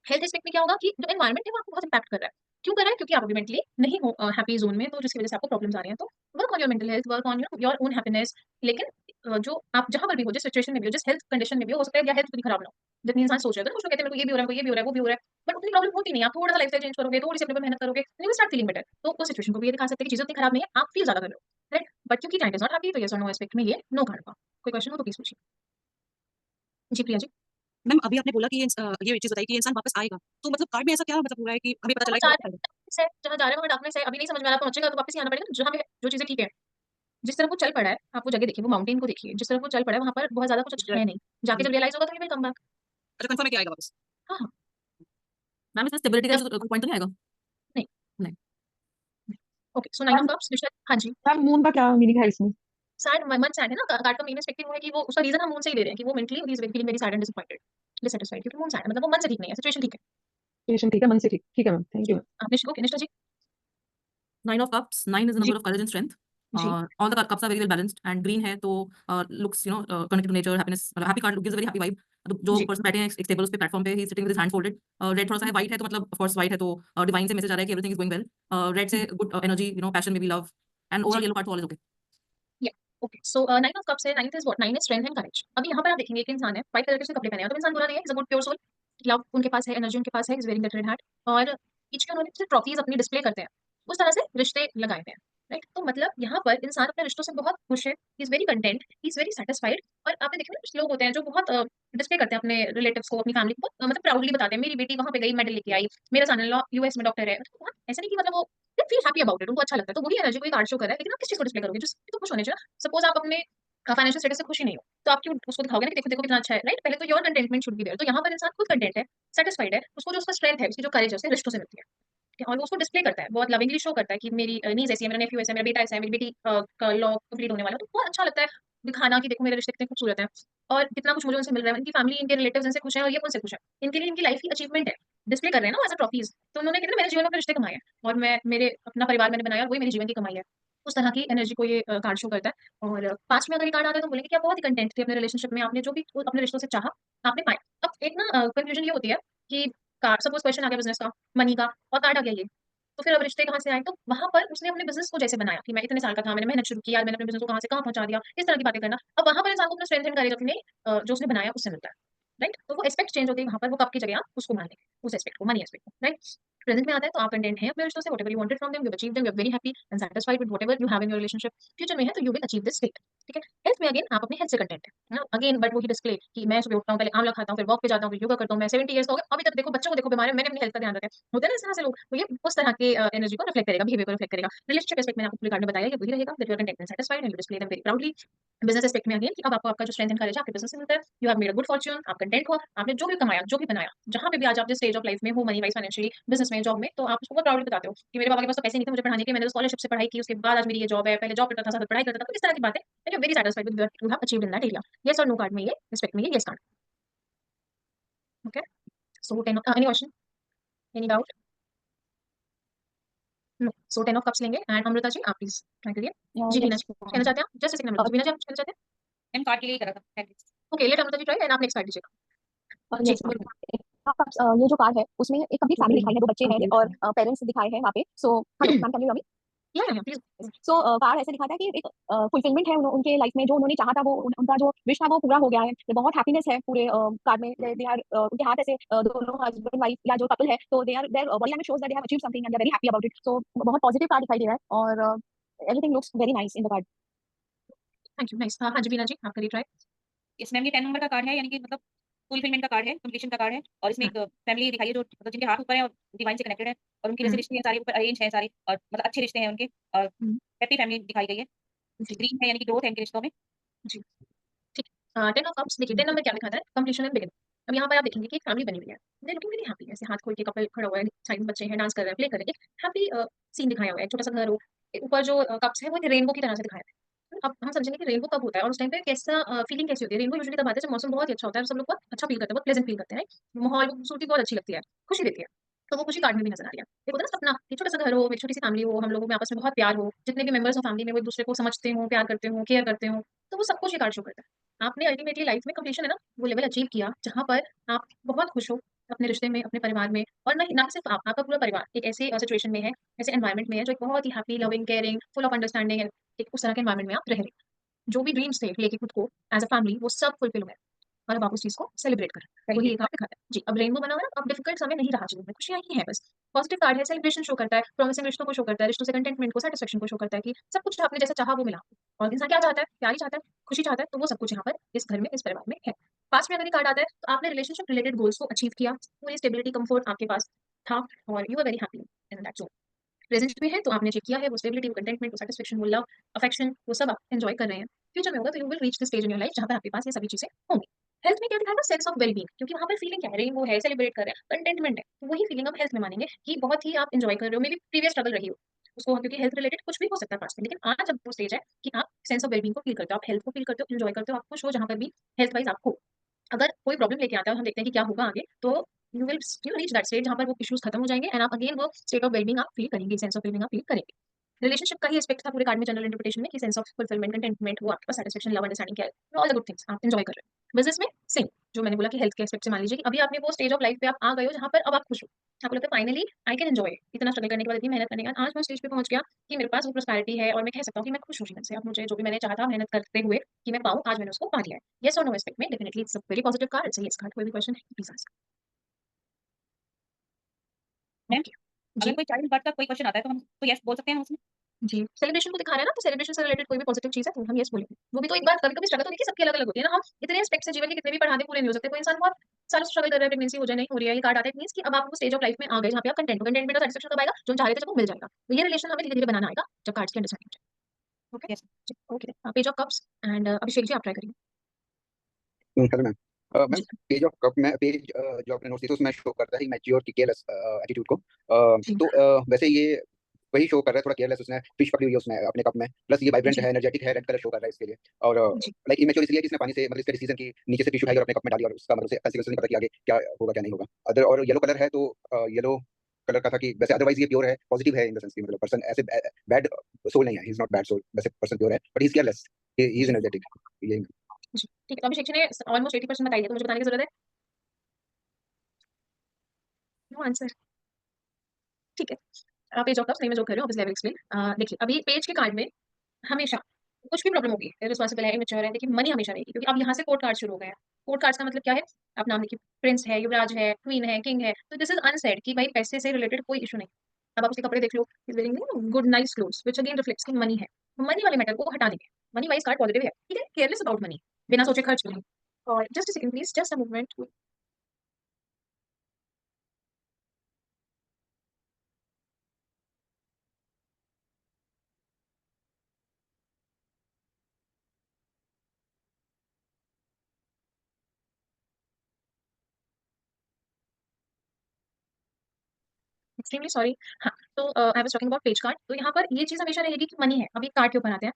[SPEAKER 1] हेल्थ एस्पेक्ट में क्या होगा कि जो एनवायरनमेंट है वो आपको बहुत इंपैक्ट कर रहा है. क्यों कर रहा है? क्योंकि आप अभी मेंटली नहीं हो हैप्पी जोन में, तो जिसकी वजह से आपको प्रॉब्लम्स आ रही हैं. तो work on your mental health, work on your own happiness. लेकिन जो आप जहाँ पर भी हो, जिस सिचुएशन में भी हो, जिस हेल्थ कंडीशन में भी हो सकता है या हेल्थ उतनी खराब ना हो जितनी इंसान सोच रहा है. तो कुछ लोग कहते हैं मेरे को ये भी हो रहा है, मेरे को ये भी हो रहा है, वो भी हो रहा है, बट उतनी प्रॉब्लम होती नहीं है. आप थोड़ा सा लाइफस्टाइल चेंज करोगे, थोड़ी सी अपने पर मेहनत करोगे, you will start feeling better. तो उस सिचुएशन को भी ये दिखा सकते हैं कि चीजें उतनी खराब नहीं है, आप फील ज्यादा कर रहे हो, राइट? बट क्योंकि क्लाइंट इज नॉट हैप्पी, तो यस और नो एस्पेक्ट में ये नो कार्ड होगा. कोई क्वेश्चन हो तो प्लीज पूछिए. जी प्रिया जी.
[SPEAKER 4] मैम अभी आपने बोला कि ये चीज बताई कि ये इंसान वापस आएगा, तो मतलब कार्ड में ऐसा क्या मतलब हो रहा है कि हमें पता चला कि वापस आएगा?
[SPEAKER 1] जहाँ जा रहे हैं वहाँ डार्कनेस है, अभी नहीं समझ में आ रहा, पहुंचेगा तो वापस ही आना पड़ेगा. जहाँ पे जो चीजें ठीक है, जिस तरफ वो चल पड़ा है, आप वो जगह देखिए, वो माउंटेन को देखिए, जिस तरफ वो चल पड़ा है वहाँ पर बहुत ज्यादा कुछ अच्छा है नहीं. जाके जब रियलाइज होगा तो ही विल कम बैक.
[SPEAKER 4] अच्छा कंफर्म है कि आएगा वापस?
[SPEAKER 1] हाँ हाँ.
[SPEAKER 4] मैम इसमें स्टेबिलिटी का
[SPEAKER 1] जब
[SPEAKER 4] कोई पॉइंट तो नहीं आएगा?
[SPEAKER 1] नहीं.
[SPEAKER 4] नहीं.
[SPEAKER 1] Okay, so 9 of cups. हाँ जी.
[SPEAKER 3] मैम मून का क्या मीनिंग है इसमें?
[SPEAKER 1] सैड, मन सैड है ना. कार्ड का मेन एस्पेक्ट वो है कि वो उसका रीजन हम मून से ही दे रहे हैं कि वो mentally he is feeling very sad and disappointed, dissatisfied, क्योंकि मून सैड है, मतलब वो मन से ठीक नहीं है, सिचुएशन ठीक है.
[SPEAKER 3] रिलेशन ठीक है, मन से ठीक, ठीक है मैम, थैंक यू मैम.
[SPEAKER 1] निष्ठा जी.
[SPEAKER 4] 9 of cups. 9 is the
[SPEAKER 1] ji
[SPEAKER 4] number of courage and strength.
[SPEAKER 1] Ji.
[SPEAKER 4] All the cups are very well balanced and green है तो looks connected to nature, happiness. happy card gives a very happy vibe. तो जो
[SPEAKER 1] जी.
[SPEAKER 4] Person बैठे हैं एक table उस पे platform पे, he sitting with his hand folded. Red थोड़ा सा है, व्हाइट है तो मतलब ऑफ कोर्स व्हाइट है तो डिवाइन से मैसेज आ रहा है कि everything is going well. Red से good energy, passion, maybe love, and overall
[SPEAKER 1] जी.
[SPEAKER 4] Yellow card all is okay.
[SPEAKER 1] Okay, so 9 of cups है. 9th is what? 9 is strength and courage. अभी यहाँ पर आप देखेंगे एक इंसान है, व्हाइट कलर के उसने कपड़े पहने हैं, तो इंसान बुरा नहीं है, is a good pure soul. Love उनके पास है, एनर्जी उनके पास है, is very that red heart. और ईच के उन्होंने ट्रॉफीज अपनी डिस्प्ले करते हैं, उस तरह से रिश्ते लगाए हुए हैं, राइट? तो मतलब यहाँ पर इंसान अपने रिश्तों से बहुत खुश है, he is very content, he is very satisfied. और आपने देखा ना कुछ लोग होते हैं जो बहुत डिस्प्ले करते हैं अपने रिलेटिव्स को, अपनी फैमिली को, मतलब प्राउडली बताते हैं मेरी बेटी वहां पे गई, मेडल लेके आई, मेरा सन इन लॉ यूएस में डॉक्टर है. मतलब बहुत ऐसा नहीं कि मतलब वो फील हैप्पी अबाउट इट, उनको अच्छा लगता है. तो वही एनर्जी कोई कार्ड शो कर रहा है, लेकिन आप किस चीज को डिस्प्ले करोगे? जिस तो खुश होने चाहिए. सपोज आप अपने फाइनेंशियल स्टेटस से खुशी नहीं हो, तो आप क्यों उसको दिखाओगे ना कि देखो देखो कितना अच्छा है, राइट? पहले तो your contentment should be there. तो यहाँ पर इंसान खुद कंटेंट है, सेटिस्फाइड है, उसको जो उसका स्ट्रेंथ है, उसकी जो करेज है, उसे रिश्तों से मिलती है। ठीक है? और वो उसको डिस्प्ले करता है, बहुत लविंगली शो करता है कि मेरी नीज़ ऐसी है, मेरा नेफ्यू ऐसा है, मेरा बेटा ऐसा है, मेरी बेटी का लॉ कंप्लीट होने वाला है। तो बहुत अच्छा लगता है दिखाना कि देखो मेरे रिश्ते कितने खूबसूरत हैं और कितना कुछ मुझे उनसे मिल रहा है। इनकी फैमिली, इनके रिलेटिव्स इनसे खुश हैं और ये मुझसे खुश हैं। इनके लिए इनकी लाइफ की अचीवमेंट है, डिस्प्ले कर रहे हैं ना एज़ अ ट्रॉफीज़। तो उन्होंने कहते हैं मैंने जीवन में अपने रिश्ते कमाए हैं और मैं मेरे अपना परिवार मैंने बनाया और वही मेरी जीवन की कमाई है। उस तरह की एनर्जी को ये कार्ड शो करता है। और पास्ट में अगर ये कार्ड आता है तो बोलेंगे कि आप बहुत ही कंटेंट थे अपने रिलेशनशिप में, आपने जो भी अपने रिश्तों से चाहा, आपने पाया। अब एक ना कन्फ्यूजन ये होती है कि कार्ड सपोज़ क्वेश्चन आ गया बिज़नेस का, मनी का और कार्ड आ गया ये। तो फिर अब रिश्ते कहाँ से आए? तो वहाँ पर उसने अपने बिज़नेस को जैसे बनाया कि मैं इतने साल का था, मैंने मेहनत शुरू की, यार मैंने अपने बिज़नेस को कहाँ से कहाँ पहुँचा दिया, इस तरह की बातें करना। अब वहाँ पर इंसान को अपना स्ट्रेंथ एंड करेज अपने जो उसने बनाया उससे मिलता है, राइट? तो वो एस्पेक्ट चेंज होती है वहाँ पर, वो कब की जगह आप उसको मान लेंगे, उस एस्पेक्ट को, मनी एस्पेक्ट को, राइट? प्रेज़ेंट में आता है तो आप कंटेंट हैं अपने रिश्तों से, whatever you wanted from them, you have achieved them, you are very happy and satisfied with whatever you have in your relationship. Future में है तो you will achieve this state, ठीक है? हेल्थ में अगेन आप अपने हेल्थ से content है ना? अगेन बट वही डिस्प्ले कि मैं सुबह उठता हूँ, पहले आमला खाता हूँ, फिर वॉक पे जाता हूँ, फिर योगा करता हूँ, मैं 70 इयर्स का हो गया, अभी तक देखो बच्चों को देखो बीमार है, मैंने अपनी हेल्थ का ध्यान रखा है। होते हैं ना इस तरह से लोग, तो ये उस तरह के एनर्जी को रिफ्लेक्ट करेगा, बिहेवियर को रिफ्लेक्ट करेगा। रिलेशनशिप एस्पेक्ट मैंने आपको पूरे कार्ड में बताया, ये वही रहेगा that you are content and satisfied and you display them very proudly. Business aspect में अगेन कि अब आपको आपका जो स्ट्रेंथ एंड करेज है आपके बिज़नेस से मिलता है। You have made a good Fortune, आप कंटेंट हो, आपने जो भी कमाया, जो भी बनाया, जहाँ पे भी आज आप जिस स्टेज ऑफ लाइफ में हो, मनी वाइज़, फाइनेंशियली, बिज़नेस में, जॉब में, तो आप उसको बहुत प्राउडली बताते हो कि मेरे पापा के पास तो पैसे नहीं थे मुझे पढ़ाने के, मैंने तो स्कॉलरशिप से पढ़ाई की, उसके बाद आज मेरी ये जॉब है, पहले जॉब करता था, साथ में पढ़ाई करता था। तो इस तरह की बातें, and you are very satisfied with what you have achieved in that area. Yes और नो कार्ड में ये रिस्पेक्ट में ये yes card. Okay? So 10 any question? Any doubt? No. So 10 of cups लेंगे एंड अमृता जी आप प्लीज़ ट्राई करिए। जी, Veena
[SPEAKER 5] Yes.
[SPEAKER 1] जी, कुछ कहना चाहते हैं आप? Just a second Amrita ji, Veena जी आप कुछ कहना चाहते हैं?
[SPEAKER 4] मैंने कार्ड के लिए ही करा था thanks।
[SPEAKER 1] Okay, let Amrita ji try and आप नेक्स्ट कार्ड दीजिएगा। जी,
[SPEAKER 5] यस मैम, ये जो कार्ड है उसमें एक कंप्लीट फैमिली दिखाई है, दो बच्चे हैं और पेरेंट्स दिखाए हैं वहाँ पे। So hello ma'am, can you hear me?
[SPEAKER 1] या प्लीज़।
[SPEAKER 5] सो कार्ड ऐसे दिखाता है कि एक फुलफिलमेंट है उनके लाइफ में, जो उन्होंने चाहा था वो उनका जो विश था वो पूरा हो गया है। तो बहुत हैप्पीनेस है पूरे कार्ड में। दे आर उनके हाथ ऐसे दोनों हस्बैंड वाइफ या जो कपल है, तो they are there body language shows that they have achieved something and they are very happy about it. So बहुत पॉजिटिव कार्ड दिखाई दे रहा है और everything looks very nice in the card.
[SPEAKER 1] Thank you, nice. हाँ, हाँ जी, वीना जी आप करिए ट्राई।
[SPEAKER 4] इस मैम ये 10 नंबर का कार्ड है, यानी कि मतलब फुलफिलमेंट का कार्ड है, कंप्लीशन का कार्ड है। और इसमें एक फैमिली दिखाई है जो मतलब जिनके हाथ ऊपर है और डिवाइन से कनेक्टेड है, और उनके जैसे रिश्ते हैं सारे ऊपर अरेंज हैं सारे, और मतलब अच्छे रिश्ते हैं उनके, और हैप्पी फैमिली दिखाई गई है।
[SPEAKER 1] जी,
[SPEAKER 4] ग्रीन है यानी कि ग्रोथ है इनके रिश्तों में।
[SPEAKER 1] जी, ठीक है। 10 ऑफ कप्स देखिए 10 नंबर क्या दिखाता है? Completion and beginning. अब यहाँ पर आप देखेंगे कि एक फैमिली बनी हुई है। They are looking very happy, ऐसे हाथ खोल के कपल खड़ा हुआ है, साइड में बच्चे हैं, डांस कर रहे हैं, प्ले कर रहे हैं। एक हैप्पी सीन दिखाया हुआ है, एक छोटा-सा घर हो, ऊपर जो कप्स है वो एक रेनबो की तरह से दिखाया है। अब हम समझेंगे कि रेनबो कब होता है और उस टाइम पे कैसा फीलिंग कैसी होती है? रेनबो यूजुअली तब आता है जब मौसम बहुत ही अच्छा होता है, सब लोग बहुत अच्छा फील करते हैं, बहुत प्लेजेंट फील करते हैं, राइट? माहौल, वो खूबसूरती बहुत अच्छी लगती है, खुशी देती है। तो वो खुशी कार्ड में भी नज़र आ रही है। एक होता है ना सपना कि छोटा-सा घर हो, एक छोटी-सी फैमिली हो, हम लोगों में आपस में बहुत प्यार हो, जितने भी मेंबर्स हो फैमिली में वो एक-दूसरे को समझते हों, प्यार करते हों, केयर करते हों, तो वो सब कुछ ये कार्ड शो करता है। आपने अल्टीमेटली लाइफ में कंप्लीशन है ना, वो लेवल अचीव किया, जहाँ पर आप बहुत खुश हो अपने रिश्ते में, अपने परिवार में, और ना सिर्फ आप, आपका पूरा परिवार एक ऐसे सिचुएशन में है, ऐसे एनवायरनमेंट में है, जो एक बहुत ही happy, loving, caring, full of understanding है। एक उस तरह के एनवायरनमेंट में आप रह रहे हैं। जो भी ड्रीम्स थे लेके खुद को एज़ अ फैमिली, वो सब फुलफिल हुए और अब आप उस चीज़ को सेलिब्रेट कर रहे हैं। वही एक आप दिखाता है। जी, अब रेनबो बना हुआ है ना, अब डिफिकल्ट समय नहीं रहा जीवन में, खुशियाँ ही हैं बस। पॉजिटिव कार्ड है, सेलिब्रेशन शो करता है, प्रॉमिसिंग रिश्तों को शो करता है, रिश्तों से कंटेंटमेंट को, सैटिस्फैक्शन को शो करता है कि सब कुछ आपने जैसा चाहा वो मिला। और इंसान क्या चाहता है? प्यार ही चाहता है, खुशी चाहता है, तो वो सब कुछ यहाँ पर इस घर में, इस परिवार में है। पास्ट में अगर ये कार्ड आता है, तो आपने रिलेशनशिप रिलेटेड गोल्स को अचीव किया, पूरी स्टेबिलिटी, कम्फर्ट आपके पास था और you are very happy in that zone. Present में है तो आपने अचीव किया है, वो स्टेबिलिटी, वो कंटेंटमेंट, वो सैटिस्फैक्शन, वो लव, अफेक्शन, वो सब आप एन्जॉय कर रहे हैं। फ्यूचर में होगा तो you will reach the stage in your life जहाँ पर आपके पास ये सभी चीज़ें होंगी। हेल्थ में क्या दिखाएगा? सेंस ऑफ वेल बीइंग, क्योंकि वहाँ पर फीलिंग क्या है? रेनबो है, सेलिब्रेट कर रहे हैं, कंटेंटमेंट है। तो वही फीलिंग हम हेल्थ में मानेंगे कि बहुत ही आप एन्जॉय कर रहे हो, मेबी प्रीवियस स्ट्रगल रही हो उसको, क्योंकि हेल्थ रिलेटेड कुछ भी हो सकता है पास्ट में, लेकिन आज अब वो स्टेज है कि आप सेंस ऑफ वेल बीइंग को फील करते हो, आप हेल्थ को फील करते हो, एन्जॉय करते हो, आप खुश हो जहाँ पर भी हेल्थ वाइज़ आप हो। अगर कोई प्रॉब्लम लेके आता है और हम देखते हैं कि क्या होगा आगे, तो you will reach that stage जहाँ पर वो इश्यूज़ खत्म हो जाएँगे एंड आप अगेन वो स्टेट ऑफ वेल बीइंग आप फील करेंगे, सेंस ऑफ वेल बीइंग आप फील करेंगे। रिलेशनशिप का ही एस्पेक्ट था पूरे कार्ड में जनरल इंटरप्रिटेशन में कि सेंस ऑफ फुलफिलमेंट, कंटेंटमेंट, वो आपके पास सैटिस्फैक्शन, लव, अंडरस्टैंडिंग क्या है, ऑल द गुड थिंग्स आप एन्जॉय कर रहे हो। बिज़नेस में सेम, जो मैंने बोला कि हेल्थ के एस्पेक्ट से मान लीजिए कि अभी आपने वो स्टेज ऑफ लाइफ पे आप आ गए हो जहाँ पर अब आप खुश हो। आपको लगता है फाइनली आई कैन एन्जॉय, इतना स्ट्रगल करने के बाद, इतनी मेहनत करने के बाद आज मैं उस स्टेज पे पहुँच गया कि मेरे पास वो प्रॉस्पेरिटी है और मैं कह सकता हूँ कि मैं खुश हूँ जीवन से। अब मुझे जो भी मैंने चाहा था मेहनत करते हुए कि मैं पाऊँ, आज मैंने उसको पा लिया है। येस और नो एस्पेक्ट में definitely it's a very positive card, it's a yes card. कोई भी क्वेश्चन है प्लीज़ आस्क।
[SPEAKER 4] Ma'am
[SPEAKER 1] okay.
[SPEAKER 4] अगर
[SPEAKER 1] जी,
[SPEAKER 4] कोई चाइल्ड बर्थ का कोई क्वेश्चन आता है तो हम तो यस बोल सकते हैं उसमें।
[SPEAKER 1] जी। सेलिब्रेशन को दिखा रहा है ना, तो सेलिब्रेशन से रिलेटेड कोई भी पॉजिटिव चीज़ है तो हम येस बोलेंगे। वो भी तो एक बार कभी-कभी स्ट्रगल तो देखिए सबकी अलग-अलग होती है ना, हम इतने एस्पेक्ट्स हैं जीवन के, कितने भी पढ़ा दें पूरे नहीं हो सकते। कोई इंसान बहुत सालों से स्ट्रगल कर रहा है, प्रेगनेंसी हो जाए, नहीं हो रही है, ये कार्ड आता है, इट मीन्स कि अब आप वो स्टेज ऑफ लाइफ में आ गए जहाँ पे आप कंटेंट हो। कंटेंटमेंट और सैटिस्फैक्शन कब आएगा? जो हम चाह रहे थे जब वो मिल जाएगा। तो ये रिलेशन हमें धीरे-धीरे बनाना आएगा जब कार्ड्स की अंडरस्टैंडिंग हो जाए। Okay okay page of cups and Abhishek ji आप ट्राई करिए
[SPEAKER 7] hello ma'am ma'am
[SPEAKER 1] ji
[SPEAKER 7] page of cup में पेज जो आपने नोट्स दिए थे उसमें शो करता है मैच्योर की केयरलेस एटीट्यूड को
[SPEAKER 1] जी
[SPEAKER 7] तो वैसे ये वही शो कर रहा है थोड़ा केयरलेस उसने फिश पकड़ी हुई है उसने अपने कप में प्लस ये वाइब्रेंट
[SPEAKER 1] जी
[SPEAKER 7] है एनर्जेटिक है रेड कलर शो कर रहा है इसके लिए और
[SPEAKER 1] जी
[SPEAKER 7] लाइक इमेच्योर इसलिए कि इसने पानी से मतलब इसका डिसीजन की नीचे से टिश्यू उठाई और अपने कप में डाली और उसका मतलब उसे कंसिक्वेंस नहीं पता कि आगे क्या होगा क्या नहीं होगा अदर और येलो कलर है तो येलो कलर का था कि वैसे अदरवाइज ये प्योर है पॉजिटिव है इन द सेंस कि मतलब पर्सन ऐसे बैड सोल नहीं है he is not bad soul वैसे पर्सन प्योर है but he is careless he is
[SPEAKER 1] जी
[SPEAKER 7] एनर्जेटिक ये
[SPEAKER 1] जी ठीक है तो अभिषेक जी ने ऑलमोस्ट 80% बताई है तो मुझे बताने की जरूरत है नो आंसर ठीक है पेज ऑफ कप्स नहीं मैं जो कर रही हूँ ऑब्वियसली आई विल एक्सप्लेन देखिए अभी पेज के कार्ड में हमेशा कुछ भी प्रॉब्लम होगी रिस्पॉन्सिबल है इमेच्योर है देखिए मनी हमेशा रहेगी क्योंकि अब यहाँ से कोर्ट कार्ड शुरू हो गया है कोर्ट कार्ड्स का मतलब क्या है आप नाम लिखिए प्रिंस है युवराज है क्वीन है किंग है तो दिस इज अनसेड कि भाई पैसे से रिलेटेड कोई इशू नहीं अब आप उसके कपड़े देख लो is wearing good nice clothes which again reflects कि मनी है मनी वाले मैटर को हटा देंगे मनी वाइज कार्ड पॉजिटिव है ठीक है केयरलेस अबाउट मनी बिना सोचे खर्च करें और just a second please just a movement extremely sorry हाँ तो I was talking about page card तो यहाँ पर ये चीज हमेशा रहेगी कि मनी है अभी कार्ड के ऊपर आते हैं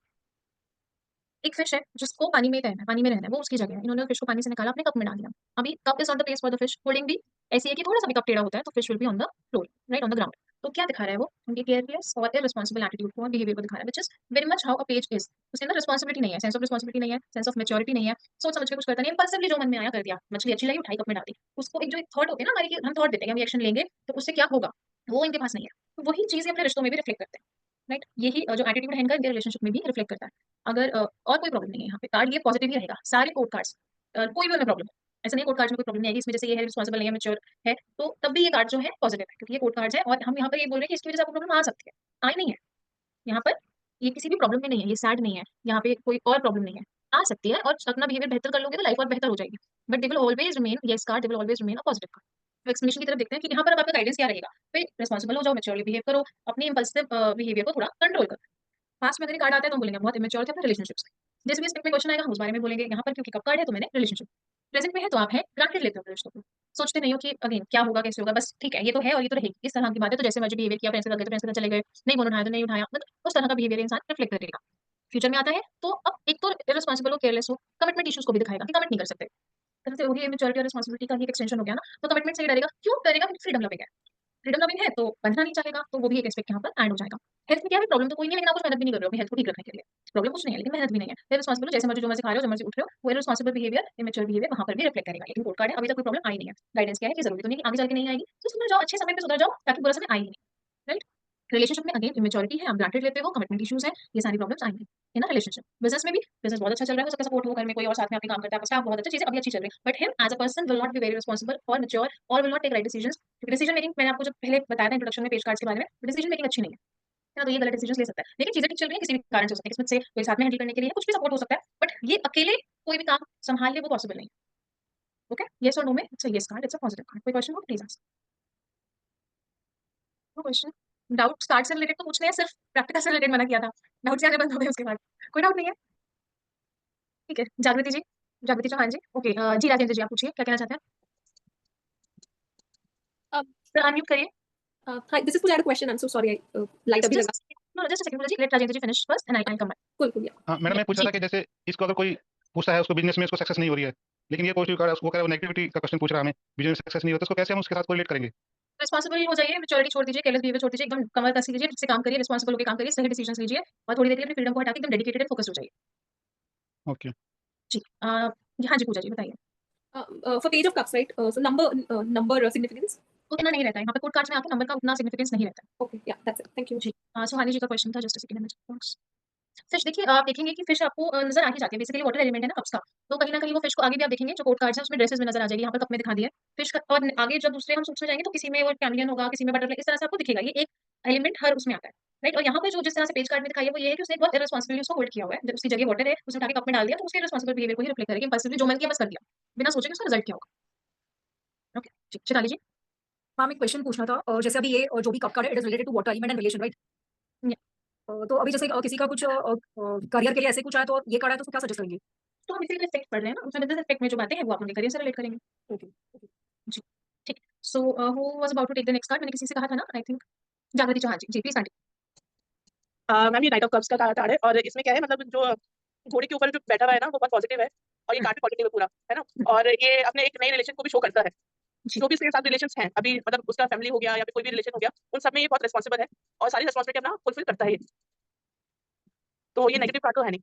[SPEAKER 1] एक फिश है जिसको पानी में रहना है वो उसकी जगह है इन्होंने फिश को पानी से निकाला अपने कप में डाल दिया अभी cup is not the place for the fish holding भी ऐसी है कि थोड़ा सा भी कप टेढ़ा होता है तो fish will be on the floor right on the ground तो क्या दिखा रहा है वो उनके केयरलेस और इररिस्पांसिबल एटीट्यूड को और बिहेवियर को दिखा रहा है which is very much how a page is उसके अंदर रिस्पांसिबिलिटी नहीं है सेंस ऑफ रिस्पांसिबिलिटी नहीं है सेंस ऑफ मैच्योरिटी नहीं है सोच समझ के कुछ करता नहीं इंपल्सिवली जो मन में आया कर दिया मछली अच्छी लगी उठाई कप में डाल दी उसको एक जो एक थॉट होते हैं ना हमारी कि हम थॉट देते हैं कि हम एक्शन लेंगे तो उससे क्या होगा वो इनके पास नहीं है तो वही चीजें अपने रिश्तों में भी रिफ्लेक्ट करते हैं राइट यही जो एटीट्यूड है इनका इनके रिलेशनशिप में भी रिफ्लेक्ट करता है अगर और कोई प्रॉब्लम नहीं है यहाँ पे कार्ड ये पॉजिटिव ही रहेगा सारे कोर्ट कार्ड्स कोई भी उनमें प्रॉब्लम ऐसा नहीं कोर्ट कार्ड में कोई प्रॉब्लम नहीं है इसमें जैसे ये है रिस्पॉन्सिबल नहीं है मेच्योर है तो तब भी ये कार्ड जो है पॉजिटिव है क्योंकि ये कोर्ट कार्ड है और हम यहाँ पर ये बोल रहे हैं कि इसकी वजह से आपको प्रॉब्लम आ सकती है आई नहीं है यहाँ पर ये किसी भी प्रॉब्लम में नहीं है ये सैड नहीं है यहाँ पे कोई और प्रॉब्लम नहीं है आ सकती है और अपना बिहेवियर बेहतर कर लोगे तो लाइफ और बेहतर हो जाएगी but they will always remain yes card they will always remain a positive card तो एक्सप्लेनेशन की तरफ देखते हैं कि यहाँ पर अब आपका गाइडेंस क्या रहेगा फिर रिस्पॉन्सिबल हो जाओ मेच्योरली बिहेव करो अपनी इंपल्सिव बिहेवियर को थोड़ा कंट्रोल करो पास्ट में अगर कार्ड आता है तो हम बोलेंगे बहुत इमेच्योर थे अपने रिलेशनशिप्स जैसे भी इस में क्वेश्चन आएगा हम उस बारे में बोलेंगे यहाँ पर क्योंकि कब कार्ड है तो मैंने रिलेशनशिप प्रेजेंट में है तो आप है ग्रांटेड लेते हो रिश्तों को सोचते नहीं हो कि अगेन क्या होगा कैसे होगा बस ठीक है ये तो है और ये तो रहेगी इस तरह की बात है तो जैसे मर्जी बिहेवियर किया फ्रेंड्स के साथ गए तो फ्रेंड्स के साथ चले गए नहीं फोन उठाया तो नहीं उठाया मतलब उस तरह का बिहेवियर इंसान रिफ्लेक्ट करेगा फ्यूचर में आता है तो अब एक तो इररिस्पांसिबल हो केयरलेस हो कमिटमेंट इश्यूज को भी दिखाएगा कि कमिट नहीं कर सकते तरह से वही मेच्योरिटी और रिस्पांसिबिलिटी का ही एक एक्सटेंशन हो गया ना तो कमिटमेंट से ही डरेगा क्यों करेगा फ्रीडम लवेगा फ्रीडम लविंग है तो बंधना नहीं चाहेगा तो वो भी एक एस्पेक्ट यहाँ पर ऐड हो जाएगा हेल्थ में क्या है प्रॉब्लम तो कोई नहीं है लेकिन आप कुछ मेहनत भी नहीं कर रहे हो अपनी हेल्थ को ठीक रखने के लिए प्रॉब्लम कुछ नहीं है लेकिन मेहनत भी नहीं है फिर रिस्पांसिबल जैसे मर्जी जो मर्जी खा रहे हो जो मर्जी उठ रहे हो वो रिस्पांसिबल बिहेवियर इमेच्योर बिहेवियर वहाँ पर भी रिफ्लेक्ट करेगा लेकिन कोर्ट कार्ड है अभी तक कोई प्रॉब्लम आई नहीं है गाइडेंस क्या है कि जरूरी तो नहीं कि आगे चल के नहीं आएगी तो सुधर जाओ अच्छे समय पे सुधर जाओ ताकि बुरा समय आए ही नहीं राइट रिलेशनशिप में अगेन इमेच्योरिटी है आप ग्रांटेड लेते हो कमिटमेंट इश्यूज है ये सारी प्रॉब्लम्स आएंगी है ना रिलेशनशिप बिजनेस में भी बिजनेस बहुत अच्छा चल रहा है सबका सपोर्ट हो घर में कोई और साथ में आपके काम करता है स्टाफ बहुत अच्छा चीजें अभी अच्छी चल रही है but him as a person will not be very responsible और मैच्योर और will not take right decisions क्योंकि डिसीजन मेकिंग मैंने आपको जब पहले बताया था इंट्रोडक्शन में पेज कार्ड्स के बारे में डिसीजन मेकिंग अच्छी नहीं है ना तो ये गलत डिसीजन ले सकता है लेकिन चीजें ठीक चल रही है किसी भी कारण से हो सकता है किस्मत से कोई साथ में हैंडल करने के लिए कुछ भी सपोर्ट हो सकता है बट ये अकेले कोई भी काम संभाल ले वो पॉसिबल नहीं ओके यस और नो में it's a yes card it's a positive card कोई क्वेश्चन हो please ask no question doubt card से रिलेटेड तो पूछने हैं सिर्फ प्रैक्टिकल से रिलेटेड मना किया था डाउट्स आने बंद हो गए उसके बाद कोई डाउट नहीं है ठीक है जागृति जी जागृति चौहान जी ओके जी राजेंद्र जी आप पूछिए क्या कहना चाहते हैं सर अनम्यूट करिए
[SPEAKER 5] Hi, this is to add a question. I'm so sorry. Light अभी लगा.
[SPEAKER 1] just a second जी let Rajendra ji finish first and I'll come back
[SPEAKER 5] Cool, yeah.
[SPEAKER 8] हाँ मैडम मैं पूछ रहा था कि जैसे इसको अगर कोई पूछता है उसको बिजनेस में उसको सक्सेस नहीं हो रही है लेकिन ये पॉजिटिव कार्ड उसको वो नेगेटिविटी का क्वेश्चन पूछ रहा है हमें बिजनेस सक्सेस नहीं होता उसको कैसे हम उसके साथ कोरिलेट करेंगे
[SPEAKER 1] रिस्पांसिबल हो जाइए मैच्योरिटी छोड़ दीजिए केयरलेस बिहेवियर छोड़ दीजिए एकदम कमर कस लीजिए ठीक से काम करिए रिस्पांसिबल होकर काम करिए सही डिसीजंस लीजिए और थोड़ी देर के लिए अपनी फ्रीडम को हटा के एकदम डेडिकेटेड एंड फोकस्ड हो जाइए
[SPEAKER 8] ओके
[SPEAKER 1] जी हाँ जी पूजा जी बताइए
[SPEAKER 5] For page of cups, right? So number significance.
[SPEAKER 1] उतना नहीं रहता है यहाँ पे कोड कार्ड्स में आपके नंबर का उतना सिग्निफिकेंस नहीं रहता है
[SPEAKER 5] Okay, yeah, that's it. Thank you.
[SPEAKER 1] जी सुहानी जी का क्वेश्चन था जस्ट सेकंड में फिश देखिए आप देखेंगे कि फिश आपको नजर आ ही जाती है बेसिकली वाटर एलिमेंट है ना कप्स का तो कहीं ना कहीं वो फिश को आगे भी आप देखेंगे जो कोड कार्ड्स है उसमें ड्रेसेस में नजर आ जाएगी यहाँ पर कप में दिखा दिया फिश और आगे जब दूसरे हम सोचने जाएंगे तो किसी में वो कैमलियन होगा किसी में बटरफ्लाई इस तरह से आपको दिखेगा ये एक एलिमेंट हर उसमें आता है राइट और यहाँ पे जो जिस तरह से पेज कार्ड में दिखाई है वो ये है कि उसने बहुत इररिस्पांसिबली उसको होल्ड किया हुआ है जब उसकी जगह वाटर है उसने उठा के कप में डाल दिया तो उसके रिस्पांसिबल बिहेवियर को ही रिफ्लेक्ट करेगी इम्पल्सिवली जो मन किया बस कर दिया बिना सोचे कि उसका रिजल्ट क्या होगा ओके जी चिताली जी
[SPEAKER 2] हाँ मैं क्वेश्चन पूछना था जैसे अभी ये जो भी कप कार्ड है it is related to water element and relation right तो अभी जैसे किसी का कुछ करियर के लिए ऐसे कुछ आया तो ये कार्ड है तो उसको क्या सजेस्ट करेंगे?
[SPEAKER 1] तो हम इसी इफेक्ट पढ़ रहे हैं ना, उसमें बिजनेस इफेक्ट में जो बातें हैं वो आप अपने करियर से रिलेट करेंगे।
[SPEAKER 2] Okay, okay.
[SPEAKER 1] जी, ठीक। So who was about to take the next card? मैंने किसी से कहा था ना, आई थिंक जागृति चौहान जी। जी प्लीज कंटिन्यू।
[SPEAKER 3] मैम ये नाइट ऑफ कप्स का कार्ड है और इसमें क्या है मतलब जो घोड़े के ऊपर जो बैठा हुआ है ना वो बहुत पॉजिटिव है और ये कार्ड भी पॉजिटिव है पूरा, है ना। और ये अपने एक नए रिलेशन को भी शो करता है।
[SPEAKER 1] जी।
[SPEAKER 3] जो भी इसके साथ रिलेशंस हैं अभी, मतलब उसका फैमिली हो गया या फिर कोई भी रिलेशन हो गया, उन सब में ये बहुत रिस्पॉन्सिबल है और सारी रिस्पॉन्सिबिलिटी अपना फुलफिल करता है ये। तो ये नेगेटिव कार्ड तो है नहीं।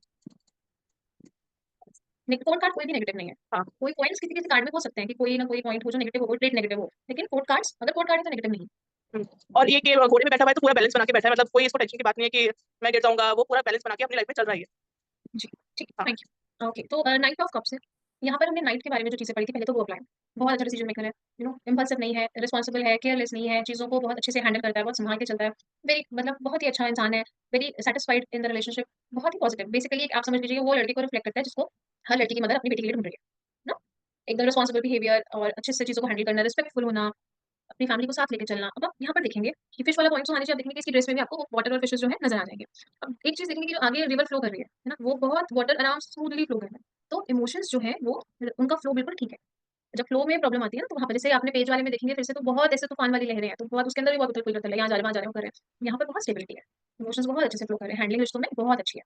[SPEAKER 1] कोर्ट कार्ड कोई भी नेगेटिव नहीं है। हाँ, कोई पॉइंट्स किसी किसी कार्ड में हो सकते हैं कि कोई ना कोई पॉइंट हो जो नेगेटिव हो, ट्रेट नेगेटिव हो, लेकिन कोर्ट कार्ड्स अगर कोर्ट कार्ड है तो नेगेटिव नहीं।
[SPEAKER 3] और ये कि घोड़े में बैठा हुआ है तो पूरा बैलेंस बना के बैठा है, मतलब कोई इसको टेंशन की बात नहीं है कि मैं गिर जाऊंगा, वो पूरा बैलेंस बना के अपनी लाइफ में चल रहा है।
[SPEAKER 1] जी, ठीक, थैंक यू। ओके, तो नाइट ऑफ कप्स है। यहाँ पर हमने नाइट के बारे में जो चीज़ें पढ़ी थी पहले तो वो अप्लाई बहुत अच्छा डिसीजन मेकर है, इम्पल्सिव नहीं है, रिस्पॉन्सिबल है, केयरलेस नहीं है, चीज़ों को बहुत अच्छे से हैंडल करता है, बहुत संभाल के चलता है, वेरी मतलब बहुत ही अच्छा इंसान है, very satisfied in the relationship, बहुत ही पॉजिटिव। बेसिकली आप समझ लीजिए वो लड़के को रिफ्लेक्ट करता है जिसको हर लड़की की मदर अपनी बेटी के लिए ढूंढ रही है ना। एकदम रिस्पॉन्सिबल बिहेवियर और अच्छे से चीज़ों को हैंडल करना, रिस्पेक्टफुल होना, अपनी फैमिली को साथ लेके चलना। अब आप यहाँ पर देखेंगे कि फिश वाला पॉइंट तो आने से आप देखेंगे कि इसकी ड्रेस में भी आपको वाटर और फिशेस जो है नजर आ जाएंगे। अब एक चीज देखेंगे कि जो आगे रिवर फ्लो कर रही है ना, वो बहुत वाटर आराम से स्मूथली फ्लो कर रहा है। तो इमोशंस जो है वो उनका फ्लो बिल्कुल ठीक है। जब फ्लो में प्रॉब्लम आती है ना तो वहाँ पर जैसे आपने पेज वाले में देखेंगे फिर से तो बहुत ऐसे तूफान वाली लहरें हैं, तो बहुत उसके अंदर भी बहुत उथल पुथल है, यहाँ जा रहे वहाँ जा रहे हो कर रहे हैं। यहाँ पर बहुत स्टेबिलिटी है, इमोशंस बहुत अच्छे से फ्लो कर रहे हैं, हैंडलिंग रिश्तों में बहुत अच्छी है।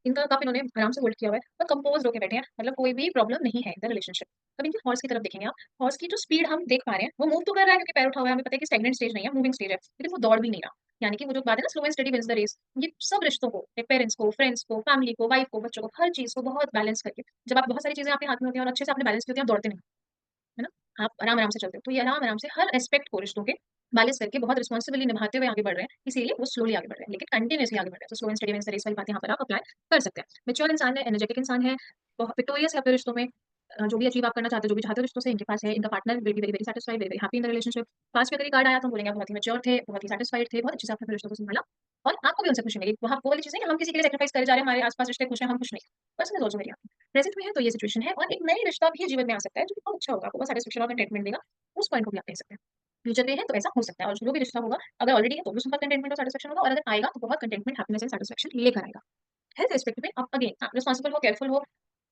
[SPEAKER 1] इनका कप इन्होंने आराम से होल्ड किया हुआ है और कंपोज होकर बैठे हैं, मतलब कोई भी प्रॉब्लम नहीं है इन द रिलेशनशिप। अब इनकी हॉर्स की तरफ देखेंगे आप, हॉर्स की जो स्पीड हम देख पा रहे हैं वो मूव तो कर रहा है क्योंकि पैर उठा हुआ है, हमें पता है कि स्टैग्नेंट स्टेज नहीं है, मूविंग स्टेज है, लेकिन वो दौड़ भी नहीं रहा। यानी कि वो जो बात है ना, slow and steady wins the race. ये सब रिश्तों को, पेरेंट्स को, फ्रेंड्स को, फैमिली को, वाइफ को, बच्चों को, हर चीज को बहुत बैलेंस करके, जब आप बहुत सारी चीजें आपके हाथ में होती हैं और अच्छे से आपने बैलेंस की होती है, आप दौड़ते नहीं, है ना, आप आराम आराम से चलते हो। तो ये आराम आराम से हर एस्पेक्ट को रिश्तों के बैलेंस करके बहुत रिस्पॉन्सिबली निभाते हुए आगे बढ़ रहे हैं, इसीलिए वो स्लोली आगे बढ़ रहे हैं लेकिन कंटिन्यूअसली आगे बढ़ रहे हैं। तो slow and steady wins the race वाली बात यहाँ पर आप अप्लाई कर सकते हैं। मैच्योर इंसान है, एनर्जेटिक इंसान है, विक्टोरियस है अपने रिश्तों में, जो भी अचीव आप करना चाहते हो, जो भी चाहते हो रिश्तों से, इनके पास है, इनका partner will be very very satisfied, very very happy in the relationship. पास में अगर ये कार्ड आया तो हम बोलेंगे आप बहुत ही मैच्योर थे, बहुत ही सेटिस्फाइड थे, बहुत अच्छे से आपने अपने रिश्तों को संभाला और आपको भी उनसे खुशी मिली। वहाँ वो वाली चीज़ है कि हम किसी के लिए सैक्रिफाइस करे जा रहे हैं, हमारे आस-पास रिश्ते खुश हैं, हम खुश नहीं। Person is also very happy. Present में है तो ये सिचुएशन है और एक नई रिश्ता भी जीवन में आ सकता है जो कि बहुत अच्छा होगा, आपको बहुत सैटिस्फैक्शन और कंटेंटमेंट देगा। उस पॉइंट को भी आप कह सकते हैं। फ्यूचर में है तो ऐसा हो सकता है और जो भी रिश्ता होगा, अगर ऑलरेडी है तो भी उसमें कंटेंटमेंट और सैटिस्फैक्शन होगा और अगर आएगा तो बहुत कंटेंटमेंट, हैप्पीनेस एंड सैटिस्फैक्शन लेकर आएगा। हेल्थ एस्पेक्ट में आप अगेन आप रिस्पॉन्सिबल हो, केयरफुल हो,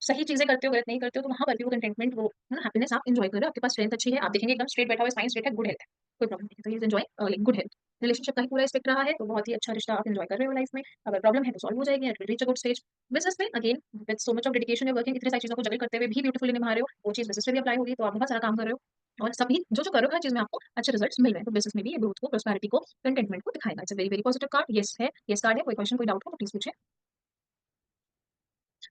[SPEAKER 1] सही चीज़ें करते हो, गलत नहीं करते हो, तो वहाँ पर भी वो कंटेंटमेंट, वो है ना, हैप्पीनेस आप एन्जॉय कर रहे हो, आपके पास स्ट्रेंथ अच्छी है, आप देखेंगे एकदम स्ट्रेट बैठा हुआ है, स्पाइन स्ट्रेट है, गुड हेल्थ है, कोई प्रॉब्लम नहीं है। तो you enjoy like good health. Relationship का ही पूरा एस्पेक्ट रहा है, तो बहुत ही अच्छा रिश्ता आप एन्जॉय कर रहे हो लाइफ में। अगर प्रॉब्लम है तो सॉल्व हो जाएगी, it will reach a good stage. Business में again with so much of dedication, you are working, इतनी सारी चीज़ों को जगल करते हुए भी ब्यूटीफुली निभा रहे हो, वो चीज़ बिज़नेस में भी अप्लाई होगी, तो आप बहुत सारा काम कर रहे हो और सभी जो कर रहे हो हर चीज़ में आपको अच्छे रिजल्ट्स मिल रहे हैं। तो बिज़नेस में भी ये ग्रोथ को, प्रॉस्पेरिटी को, कंटेंटमेंट को दिखाएगा। It's a very very positive card. Yes है, येस कार्ड है। कोई क्वेश्चन, कोई डाउट हो तो प्लीज़ पूछिए।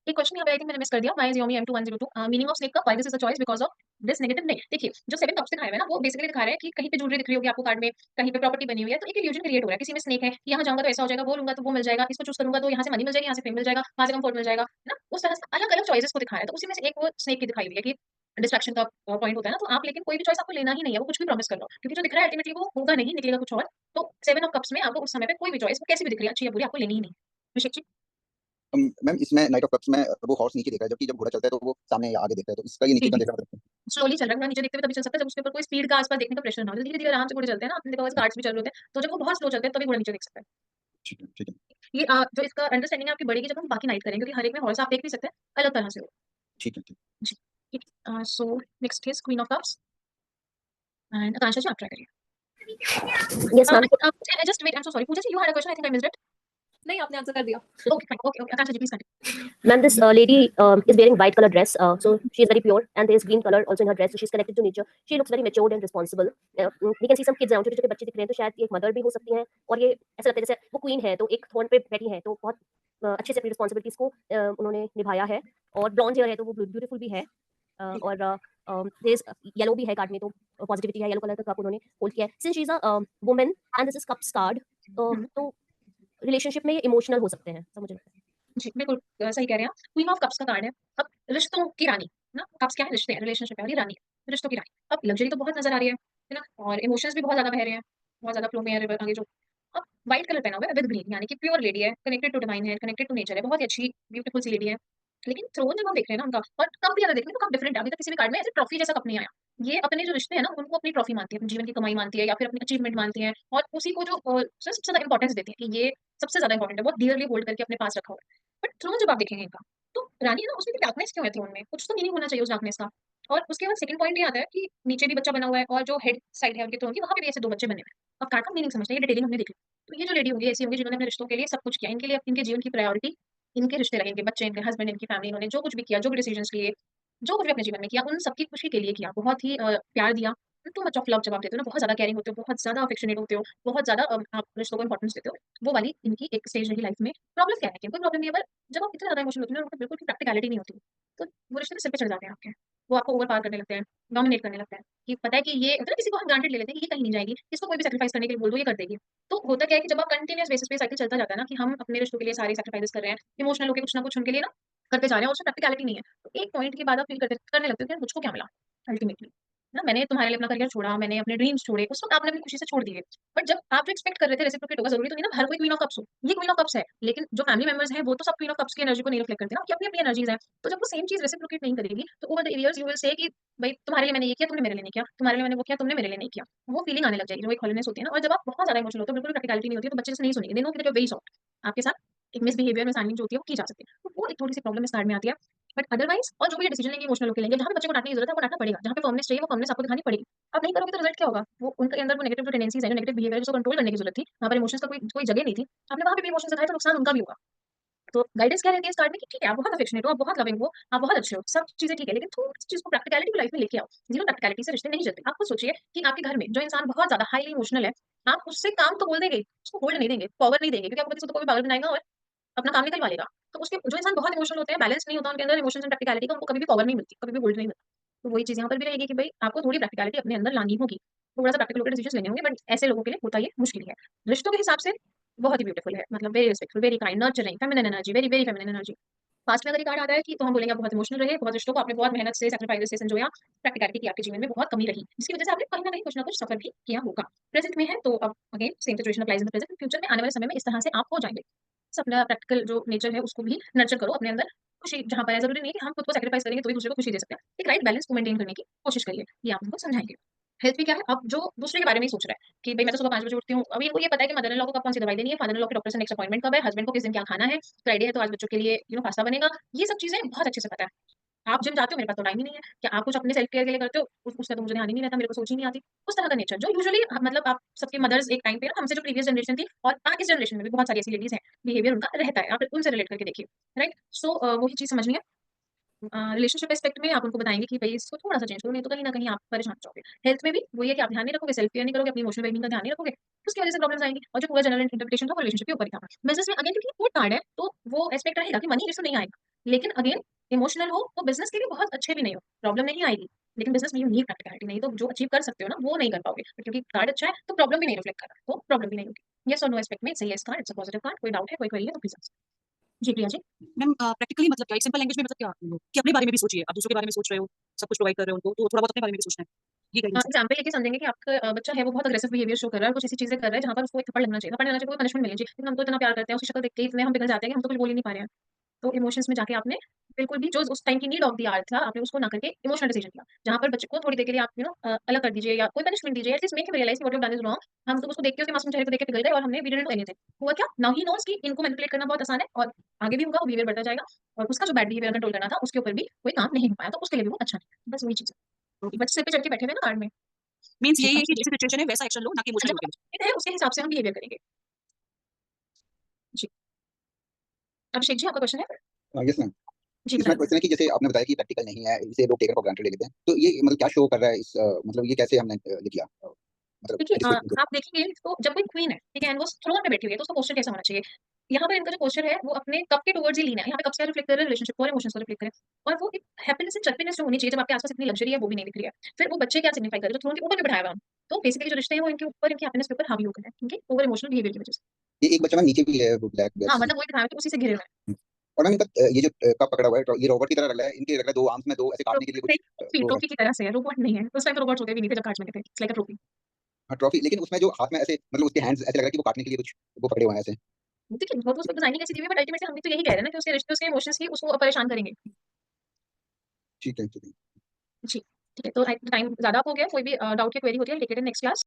[SPEAKER 1] एक क्वेश्चन यहाँ पे आई थिंक मैंने मिस कर दिया, why is Xiaomi M2102 meaning of snake का, why this is a choice because of this negative. नहीं, देखिए जो 7 कप्स दिखाए हुए हैं ना वो बेसिकली दिखा रहे हैं कि कहीं पे ज्वेलरी दिख रही होगी आपको कार्ड में, कहीं पे प्रॉपर्टी बनी हुई है, तो एक इल्यूजन क्रिएट हो रहा है, किसी में स्नेक है कि यहाँ जाऊंगा तो ऐसा हो जाएगा, वो लूंगा तो वो मिल जाएगा, इसको चूज करूंगा तो यहाँ से मनी मिल जाएगी, यहाँ से फेम मिल जाएगा, वहां से कंफर्ट मिल जाएगा, है ना। उस तरह से अलग अलग चॉइसेस को दिखा रहा है, तो उसी में से एक वो स्नेक की दिखाई हुई है कि डिस्ट्रैक्शन का पॉइंट होता है ना। तो आप लेकिन कोई भी चॉइस आपको लेना ही नहीं है, वो कुछ भी प्रॉमिस कर लो, क्योंकि जो दिख रहा है अल्टीमेटली वो होगा नहीं, निकलेगा कुछ और। तो 7 ऑफ कप्स में आपको उस समय पे कोई भी चॉइस वो कैसी भी दिख रही है, अच्छी या बुरी, आपको लेनी ही नहीं है। अभिषेक जी।
[SPEAKER 7] मैम इसमें नाइट ऑफ कप्स में वो हॉर्स नीचे देख रहा है, जबकि जब घोड़ा चलता है तो वो सामने या आगे देखता है, तो इसका ये नीचे
[SPEAKER 1] जी,
[SPEAKER 7] क्यों
[SPEAKER 1] जी।
[SPEAKER 7] देख रहा है?
[SPEAKER 1] स्लोली चल रहा है, थोड़ा नीचे देखते हुए तभी चल सकता है जब उसके ऊपर कोई स्पीड का आस-पास देखने का प्रेशर ना हो। धीरे-धीरे आराम से घोड़े चलते हैं ना, आपने देखा होगा कार्ड्स भी चल रहे होते हैं, तो जब वो बहुत स्लो चलते हैं तभी घोड़ा नीचे देख सकता है।
[SPEAKER 7] ठीक है, ठीक है,
[SPEAKER 1] ये जो इसका अंडरस्टैंडिंग है आपकी बढ़ेगी जब हम बाकी नाइट करेंगे, क्योंकि हर एक में हॉर्स आप देख भी सकते हैं अलग तरह से हो।
[SPEAKER 7] ठीक है, ठीक।
[SPEAKER 1] जी, ठीक है। So next is queen of cups and Akanksha ji, आप ट्राई करिए।
[SPEAKER 5] Yes, ma'am.
[SPEAKER 1] Just wait, I am so sorry, Pooja ji, you had a question, I think I missed it.
[SPEAKER 2] नहीं, आपने आंसर कर दिया।
[SPEAKER 1] Okay fine, okay, Akanksha ji please continue.
[SPEAKER 5] Ma'am, this lady is wearing white color dress, so she is very pure, and there is green color also in her dress, so she's connected to nature. She looks very matured and responsible. We can see some kids around, छोटे छोटे बच्चे दिख रहे हैं, तो शायद ये एक मदर भी हो सकती हैं। और ये ऐसा लगता है जैसे वो क्वीन है तो एक थ्रोन पे बैठी है, तो बहुत अच्छे से अपनी रिस्पॉन्सिबिलिटीज को उन्होंने निभाया है। और ब्लॉन्ड हेयर है तो वो ब्यूटीफुल भी है। और येलो भी है कार्ड में, तो पॉजिटिविटी है, येलो कलर का कप उन्होंने होल्ड किया है। Since she is a woman and this is cups card, तो रिलेशनशिप में ये इमोशनल हो सकते हैं, सब मुझे लगता है।
[SPEAKER 1] जी, बिल्कुल सही कह रहे हैं आप। क्वीन ऑफ कप्स का कार्ड है। अब रिश्तों की रानी, ना, कप्स क्या है? रिश्ते हैं, रिलेशनशिप है और ये रानी है, रिश्तों की रानी। अब लग्जरी तो बहुत नज़र आ रही है ना? और इमोशंस भी बहुत ज़्यादा बह रहे हैं, बहुत ज़्यादा फ्लो में है रिवर आगे जो। अब व्हाइट कलर पहना हुआ है विद ग्रीन, यानी कि प्योर लेडी है, कनेक्टेड टू डिवाइन है, कनेक्टेड टू नेचर है, बहुत ही अच्छी ब्यूटीफुल सी लेडी है। लेकिन थ्रोन जब हम देख रहे हैं ना उनका, और कप भी अगर देखें तो कप डिफरेंट है। अभी तक किसी भी कार्ड में ऐसे ट्रॉफी जैसा कप नहीं आया। ये अपने जो रिश्ते हैं ना उनको अपनी ट्रॉफी मानती है, अपने जीवन की कमाई मानती है या फिर अपनी अचीवमेंट मानती है और उसी को जो सबसे ज़्यादा इंपॉर्टेंस देती है कि ये सबसे ज़्यादा इंपॉर्टेंट है, बहुत डियरली होल्ड करके अपने पास रखा हुआ है। बट थ्रोन जब आप देखेंगे इनका, तो रानी है ना उसमें भी डार्कनेस क्यों है थ्रोन में? कुछ तो मीनिंग होना चाहिए उस डार्कनेस का। और उसके बाद सेकंड पॉइंट ये आता है कि नीचे भी बच्चा बना हुआ है और जो हेड साइड है उनके थ्रोन की वहाँ पे भी ऐसे 2 बच्चे बने हुए हैं। अब कार्ड का मीनिंग समझना है, ये डिटेलिंग हमने देखी। तो ये जो लेडी होंगी ऐसी होंगी जिन्होंने अपने रिश्तों के लिए सब कुछ किया, इनके लिए इनके जीवन की प्रायोरिटी इनके रिश्ते रहे, इनके बच्चे, इनके हस्बैंड, इनकी फैमिली, इन्होंने जो कुछ भी किया, जो भी डिसीजंस लिए, जो कुछ भी अपने जीवन में किया, उन सबकी खुशी के लिए किया। बहुत ही प्यार दिया, टू मच ऑफ लव जब आप देते हो ना, बहुत ज़्यादा केयरिंग होते हो, बहुत ज़्यादा अफेक्शनेट होते हो, बहुत ज़्यादा आप रिश्तों को इम्पोर्टेंस देते हो, वो वाली इनकी एक स्टेज रही लाइफ में। प्रॉब्लम क्या है कि कोई प्रॉब्लम नहीं है, पर जब आप इतने ज़्यादा इमोशनल होते हो ना, उनको बिल्कुल भी प्रैक्टिकलिटी नहीं होती, तो वो रिश्ते सिर पे चढ़ जाते हैं आपके। वो आपको ओवर पावर करने लगते हैं, डोमिनेट करने लगते हैं, कि पता है कि ये मतलब किसी को हम ग्रांटेड ले लेते हैं कि ये कहीं नहीं जाएगी, इसको कोई भी सैक्रिफाइस करने के लिए बोल दो, ये कर देगी। तो होता क्या है कि जब आप कंटिन्यूअस बेसिस पे साइकिल चलता जाता है ना कि हम अपने रिश्तों के लिए सारे सैक्रिफाइसेस कर रहे हैं, इमोशनल होके कुछ ना कुछ उनके लिए ना करते जा रहे हैं और उसमें प्रैक्टिकलिटी नहीं है। तो एक पॉइंट के बाद आप फील करने लगते हो कि यार मुझको क्या मिला अल्टीमेटली? ना मैंने तुम्हारे लिए अपना करियर छोड़ा, मैंने अपने ड्रीम्स छोड़े, उस वक़्त आपने अपनी खुशी से छोड़ दिए। बट जब आप जो एक्सपेक्ट कर रहे थे रेसिप्रोकेट होगा, ज़रूरी तो नहीं ना हर कोई क्वीन ऑफ कप्स हो। ये क्वीन ऑफ कप्स है, लेकिन जो फैमिली मेंबर्स हैं वो तो सब क्वीन ऑफ कप्स की एनर्जी को नहीं रिफ्लेक्ट करते ना, उनकी अपनी-अपनी एनर्जीज़ हैं। तो जब वो सेम चीज़ रेसिप्रोकेट नहीं करेगी, तो over the years you will say कि भई तुम्हारे लिए मैंने ये किया, तुमने मेरे लिए नहीं किया, तुम्हारे लिए मैंने वो किया, तुमने मेरे लिए नहीं किया। वो फीलिंग आने लग जाएगी, जो एक हॉलोनेस होती है ना। और जब आप बहुत ज़्यादा इमोशनल होते हो, बिल्कुल भी प्रैक्टिकलिटी नहीं होती है, तो बच्चे जैसे नहीं सुनेंगे। दे नो कि that you are very soft. आपके साथ एक मिसबिहेवियर, मिसहैंडलिंग जो होती है वो की जा सकती है। तो वो एक थोड़ी-सी प्रॉब्लम इस कार्ड में आती है। बट अदरवाइज़ और जो भी डिसीजन लेंगे इमोशनल होके लेंगे। जहाँ पे बच्चे को डाँटने की ज़रूरत है, वो डाँटना पड़ेगा। जहाँ पे फर्मनेस चाहिए, वो फर्मनेस आपको दिखानी पड़ेगी। आप नहीं करोगे तो रिजल्ट क्या होगा? वो उनके अंदर वो नेगेटिव जो टेंडेंसीज़ है, जो नेगेटिव बिहेवियर है, जिसको कंट्रोल करने की ज़रूरत थी, वहाँ पर इमोशंस का कोई कोई जगह नहीं थी। आपने वहाँ पे भी इमोशंस दिखाए तो नुकसान उनका भी होगा। तो गाइडेंस क्या रहती है इस कार्ड में कि ठीक है, आप बहुत अफेक्शनेट हो, आप बहुत लविंग हो, आप बहुत अच्छे हो, सब चीज़ें ठीक है, लेकिन थोड़ी-सी चीज़ को प्रैक्टिकलिटी की लाइफ में लेके आओ। ज़ीरो प्रैक्टिकलिटी से रिश्ते नहीं चलते। आप खुद सोचिए कि आपके घर में जो इंसान बहुत ज़्यादा हाइली इमोशनल है, आप उससे काम तो बोल देंगे, उसको होल्ड नहीं देंगे, पावर नहीं देंगे, क्योंकि आपको पता है उसको तो कोई पागल बनाएगा और अपना काम निकलवा लेगा। तो उसके जो इंसान बहुत इमोशनल होते हैं, बैलेंस नहीं होता उनके अंदर इमोशंस एंड प्रैक्टिकलिटी का, उनको कभी भी पावर नहीं मिलती, कभी भी होल्ड नहीं मिलता। तो वही चीज़ यहाँ पर भी रहेगी कि भई आपको थोड़ी प्रैक्टिकलिटी अपने अंदर लानी होगी। थोड़ा-सा प्रैक्टिकल होकर डिसीजंस लेने होंगे, बट ऐसे लोगों के लिए होता ये मुश्किल ही है। रिश्तों के हिसाब से बहुत ही ब्यूटीफुल है, मतलब very respectful, very kind, nurturing, feminine energy, very very feminine energy. Past में अगर ये कार्ड आता है कि तो हम बोलेंगे आप बहुत इमोशनल रहे, बहुत रिश्तों को आपने बहुत मेहनत से, सैक्रिफाइसेस से संजोया, प्रैक्टिकलिटी की आपके जीवन में बहुत कमी रही, जिसकी वजह से आपने कहीं न कहीं कुछ ना कुछ सफ़र भी किया होगा। प्रेज़ेंट में है तो अब again same situation applies in the present, future में आने वाले समय में इस तरह से आप हो जाएँगे। बस अपना प्रैक्टिकल जो नेचर है उसको भी नर्चर करो अपने अंदर, खुशी जहाँ पर है, ज़रूरी नहीं है कि हम खुद को सैक्रिफाइस करेंगे तो ही दूसरे को खुशी दे सकते हैं। एक राइट बैलेंस को मेंटेन करने की कोशिश करिए, ये आप उनको समझाएँगे। हेल्थ में क्या है, अब जो दूसरे के बारे में ही सोच रहा है कि भई मैं तो सुबह 5 बजे उठती हूँ, अभी इनको ये पता है कि मदर इन लॉ को कब कौन-सी दवाई देनी है, फादर इन लॉ के डॉक्टर से नेक्स्ट अपॉइंटमेंट कब है, हस्बैंड को किस दिन क्या खाना है, फ्राइडे है तो आज बच्चों के लिए पास्ता बनेगा, ये सब चीज़ें बहुत अच्छे से पता है। आप जिम जाते हो, मेरे पास तो टाइम ही नहीं है, क्या आप कुछ अपने सेल्फ केयर के लिए करते हो? उसका तो मुझे ध्यान ही नहीं रहता, मेरे को सोच ही नहीं आती। उस तरह का नेचर जो यूजुअली मतलब आप सबकी मदर्स एक टाइम पे ना हमसे जो प्रीवियस जनरेशन थी और इस जनरेशन में भी बहुत सारी ऐसी लेडीज़ हैं, बिहेवियर उनका रहता है, आप उनसे रिलेट करके देखिए, राइट? सो वही चीज़ समझनी है। रिलेशनशिप एस्पेक्ट में आप उनको बताएँगे कि भई इसको थोड़ा-सा चेंज करो, नहीं तो कहीं न कहीं आप परेशान हो जाओगे। हेल्थ में भी वही है कि आप ध्यान नहीं रखोगे, सेल्फ केयर नहीं करोगे, अपनी इमोशनल वेलबीइंग का ध्यान नहीं रखोगे, उसकी वजह से प्रॉब्लम्स आएँगी और जो पूरा जनरल इंटरप्रिटेशन था वो रिलेशनशिप के ऊपर ही था। बिज़नेस में अगेन क्योंकि कोर्ट कार्ड है, तो वो एस्पेक्ट रहेगा कि मनी इश्यू नहीं आएगा। लेकिन अगेन इमोशनल हो तो बिज़नेस के लिए बहुत अच्छे भी नहीं हो, प्रॉब्लम नहीं आएगी। लेकिन बिज़नेस में यू नीड प्रैक्टिकलिटी, नहीं तो जो अचीव कर सकते हो ना, वो नहीं कर पाओगे। बट क्योंकि कार्ड अच्छा है, तो प्रॉब्लम भी नहीं रिफ्लेक्ट कर रहा, तो प्रॉब्लम भी नहीं होगी। येस और नो एस्पेक्ट में सही है इस card, it's a positive card, कोई डाउट है, कोई क्वेरी है तो प्लीज़ आस्क। जी, प्रिया जी।
[SPEAKER 2] मैम प्रैक्टिकली मतलब क्या, एक सिंपल लैंग्वेज में मतलब क्या कि अपने बारे में भी सोचिए, आप दूसरों के बारे में सोच रहे हो, सब कुछ प्रोवाइड कर रहे हो उनको, तो थोड़ा बहुत अपने बारे में भी सोचना है। ये गाइडेंस है।
[SPEAKER 1] एग्जाम्पल लेके समझेंगे कि आपका बच्चा है वो बहुत अग्रेसिव बिहेवियर शो कर रहा है और कुछ ऐसी चीज़ें कर रहा है जहाँ पर उसको एक थप्पड़ लगना चाहिए। थप्पड़ लगना चाहिए, कोई पनिशमेंट मिलनी चाहिए। लेकिन हम तो इतना प्यार करते हैं, उसकी शक्ल देख के ही इतने हम पिघल जाते हैं कि हम तो कुछ बोल ही नहीं पा रहे हैं। तो इमोशंस में जाके आपने बिल्कुल भी जो उस टाइम की नीड ऑफ द आवर था, आपने उसको ना करके इमोशनल डिसीजन लिया। जहाँ पर बच्चे को थोड़ी देर के लिए आप अलग कर दीजिए या कोई पनिशमेंट दीजिए, at least make him realise what you have done is wrong. हम तो उसको देख के उसके मासूम चेहरे को देख के पिघल गए और हमने वी डिडंट डू एनीथिंग। हुआ क्या? नाउ ही नोज़ कि इनको मैनिपुलेट करना बहुत आसान है और आगे भी होगा, वो बिहेवियर बढ़ता जाएगा और उसका जो बैड बिहेवियर कंट्रोल करना था, उसके ऊपर भी कोई काम नहीं हो पाया, तो उसके लिए भी वो अच्छा नहीं है। बस वही चीज़ है। बच्चे सिर पे चढ़ के बैठे हुए हैं ना कार्ड में।
[SPEAKER 2] मीन्स
[SPEAKER 1] जी,
[SPEAKER 2] यही
[SPEAKER 1] अब
[SPEAKER 2] है कि जैसी सिचुएशन है वैसा एक्शन लो, ना कि इमोशनल
[SPEAKER 1] जब
[SPEAKER 2] होके।
[SPEAKER 1] है उसके हिसाब से हम बिहेवियर करेंगे। जी, अभिषेक जी आपका क्वेश्चन है?
[SPEAKER 7] Yes ma'am.
[SPEAKER 1] जी,
[SPEAKER 7] इसमें
[SPEAKER 1] बताइए।
[SPEAKER 7] क्वेश्चन है कि जैसे आपने बताया कि प्रैक्टिकल नहीं है, इसे लोग टेकन फॉर ग्रांटेड ले लेते हैं। तो ये मतलब क्या शो कर रहा है इस मतलब ये कैसे हमने ये किया? मतलब
[SPEAKER 1] देखिए
[SPEAKER 7] एंटिसिपेट
[SPEAKER 1] आप देखेंगे तो जब कोई क्वीन है, ठीक है, एंड वो थ्रोन पे बैठी हुई है, तो उसका पोस्चर कैसा होना चाहिए? यहाँ पर इनका जो पोस्चर है, वो अपने कप के टुवर्ड्स ही लीन है। यहाँ पे कप क्या रिफ्लेक्ट कर रहा है? रिलेशनशिप को और इमोशंस को रिफ्लेक्ट कर रहा है। और वो एक हैप्पीनेस एंड चर्पीनेस जो होनी चाहिए, जब आपके आस-पास इतनी लग्जरी है, वो भी नहीं दिख रही है। फिर वो बच्चे क्या सिग्निफाई कर रहे हैं? जो थ्रोन के ऊपर भी बैठाया हुआ है। तो बेसिकली जो रिश्ते हैं, वो इनके ऊपर, इनकी हैप्पीनेस के ऊपर हावी हो गए हैं, इनके ओवर इमोशनल बिहेवियर की वजह से।
[SPEAKER 7] ये एक बच्चा मैम नीचे भी है वो ब्लैक
[SPEAKER 1] हाँ,
[SPEAKER 7] बैग्स में।
[SPEAKER 1] मतलब वही दिखाया कि उसी से घिरे हुए हैं।
[SPEAKER 7] और मैम इनका ये जो कप पकड़ा हुआ है ये रोबोट की तरह लग रहा है। इनके लग रहा है 2 आर्म्स में 2 ऐसे काटने के लिए कुछ वो है।
[SPEAKER 1] ट्रॉफी की तरह से है, रोबोट नहीं है। उस टाइम तो रोबोट्स होते भी नहीं थे जब कार्ड्स में थे। It's like a trophy.
[SPEAKER 7] हाँ, ट्रॉफी लेकिन उसमें जो हाथ में ऐसे मतलब उसके हैंड्स ऐसे लग रहा है कि वो काटने के लिए कुछ वो पकड़े हुए हैं ऐसे।
[SPEAKER 1] देखिए, वो तो उसको डिजाइनिंग ऐसी दी हुई है, बट अल्टीमेटली हम भी तो यही कह रहे हैं ना कि उसके रिश्ते, उसके इमोशंस ही उसको परेशान करेंगे।
[SPEAKER 7] ठीक है, ठीक है।
[SPEAKER 1] जी। ठीक है, तो टाइम ज़्यादा हो गया, कोई भी डाउट या क्वेरी होती है, take it in next class.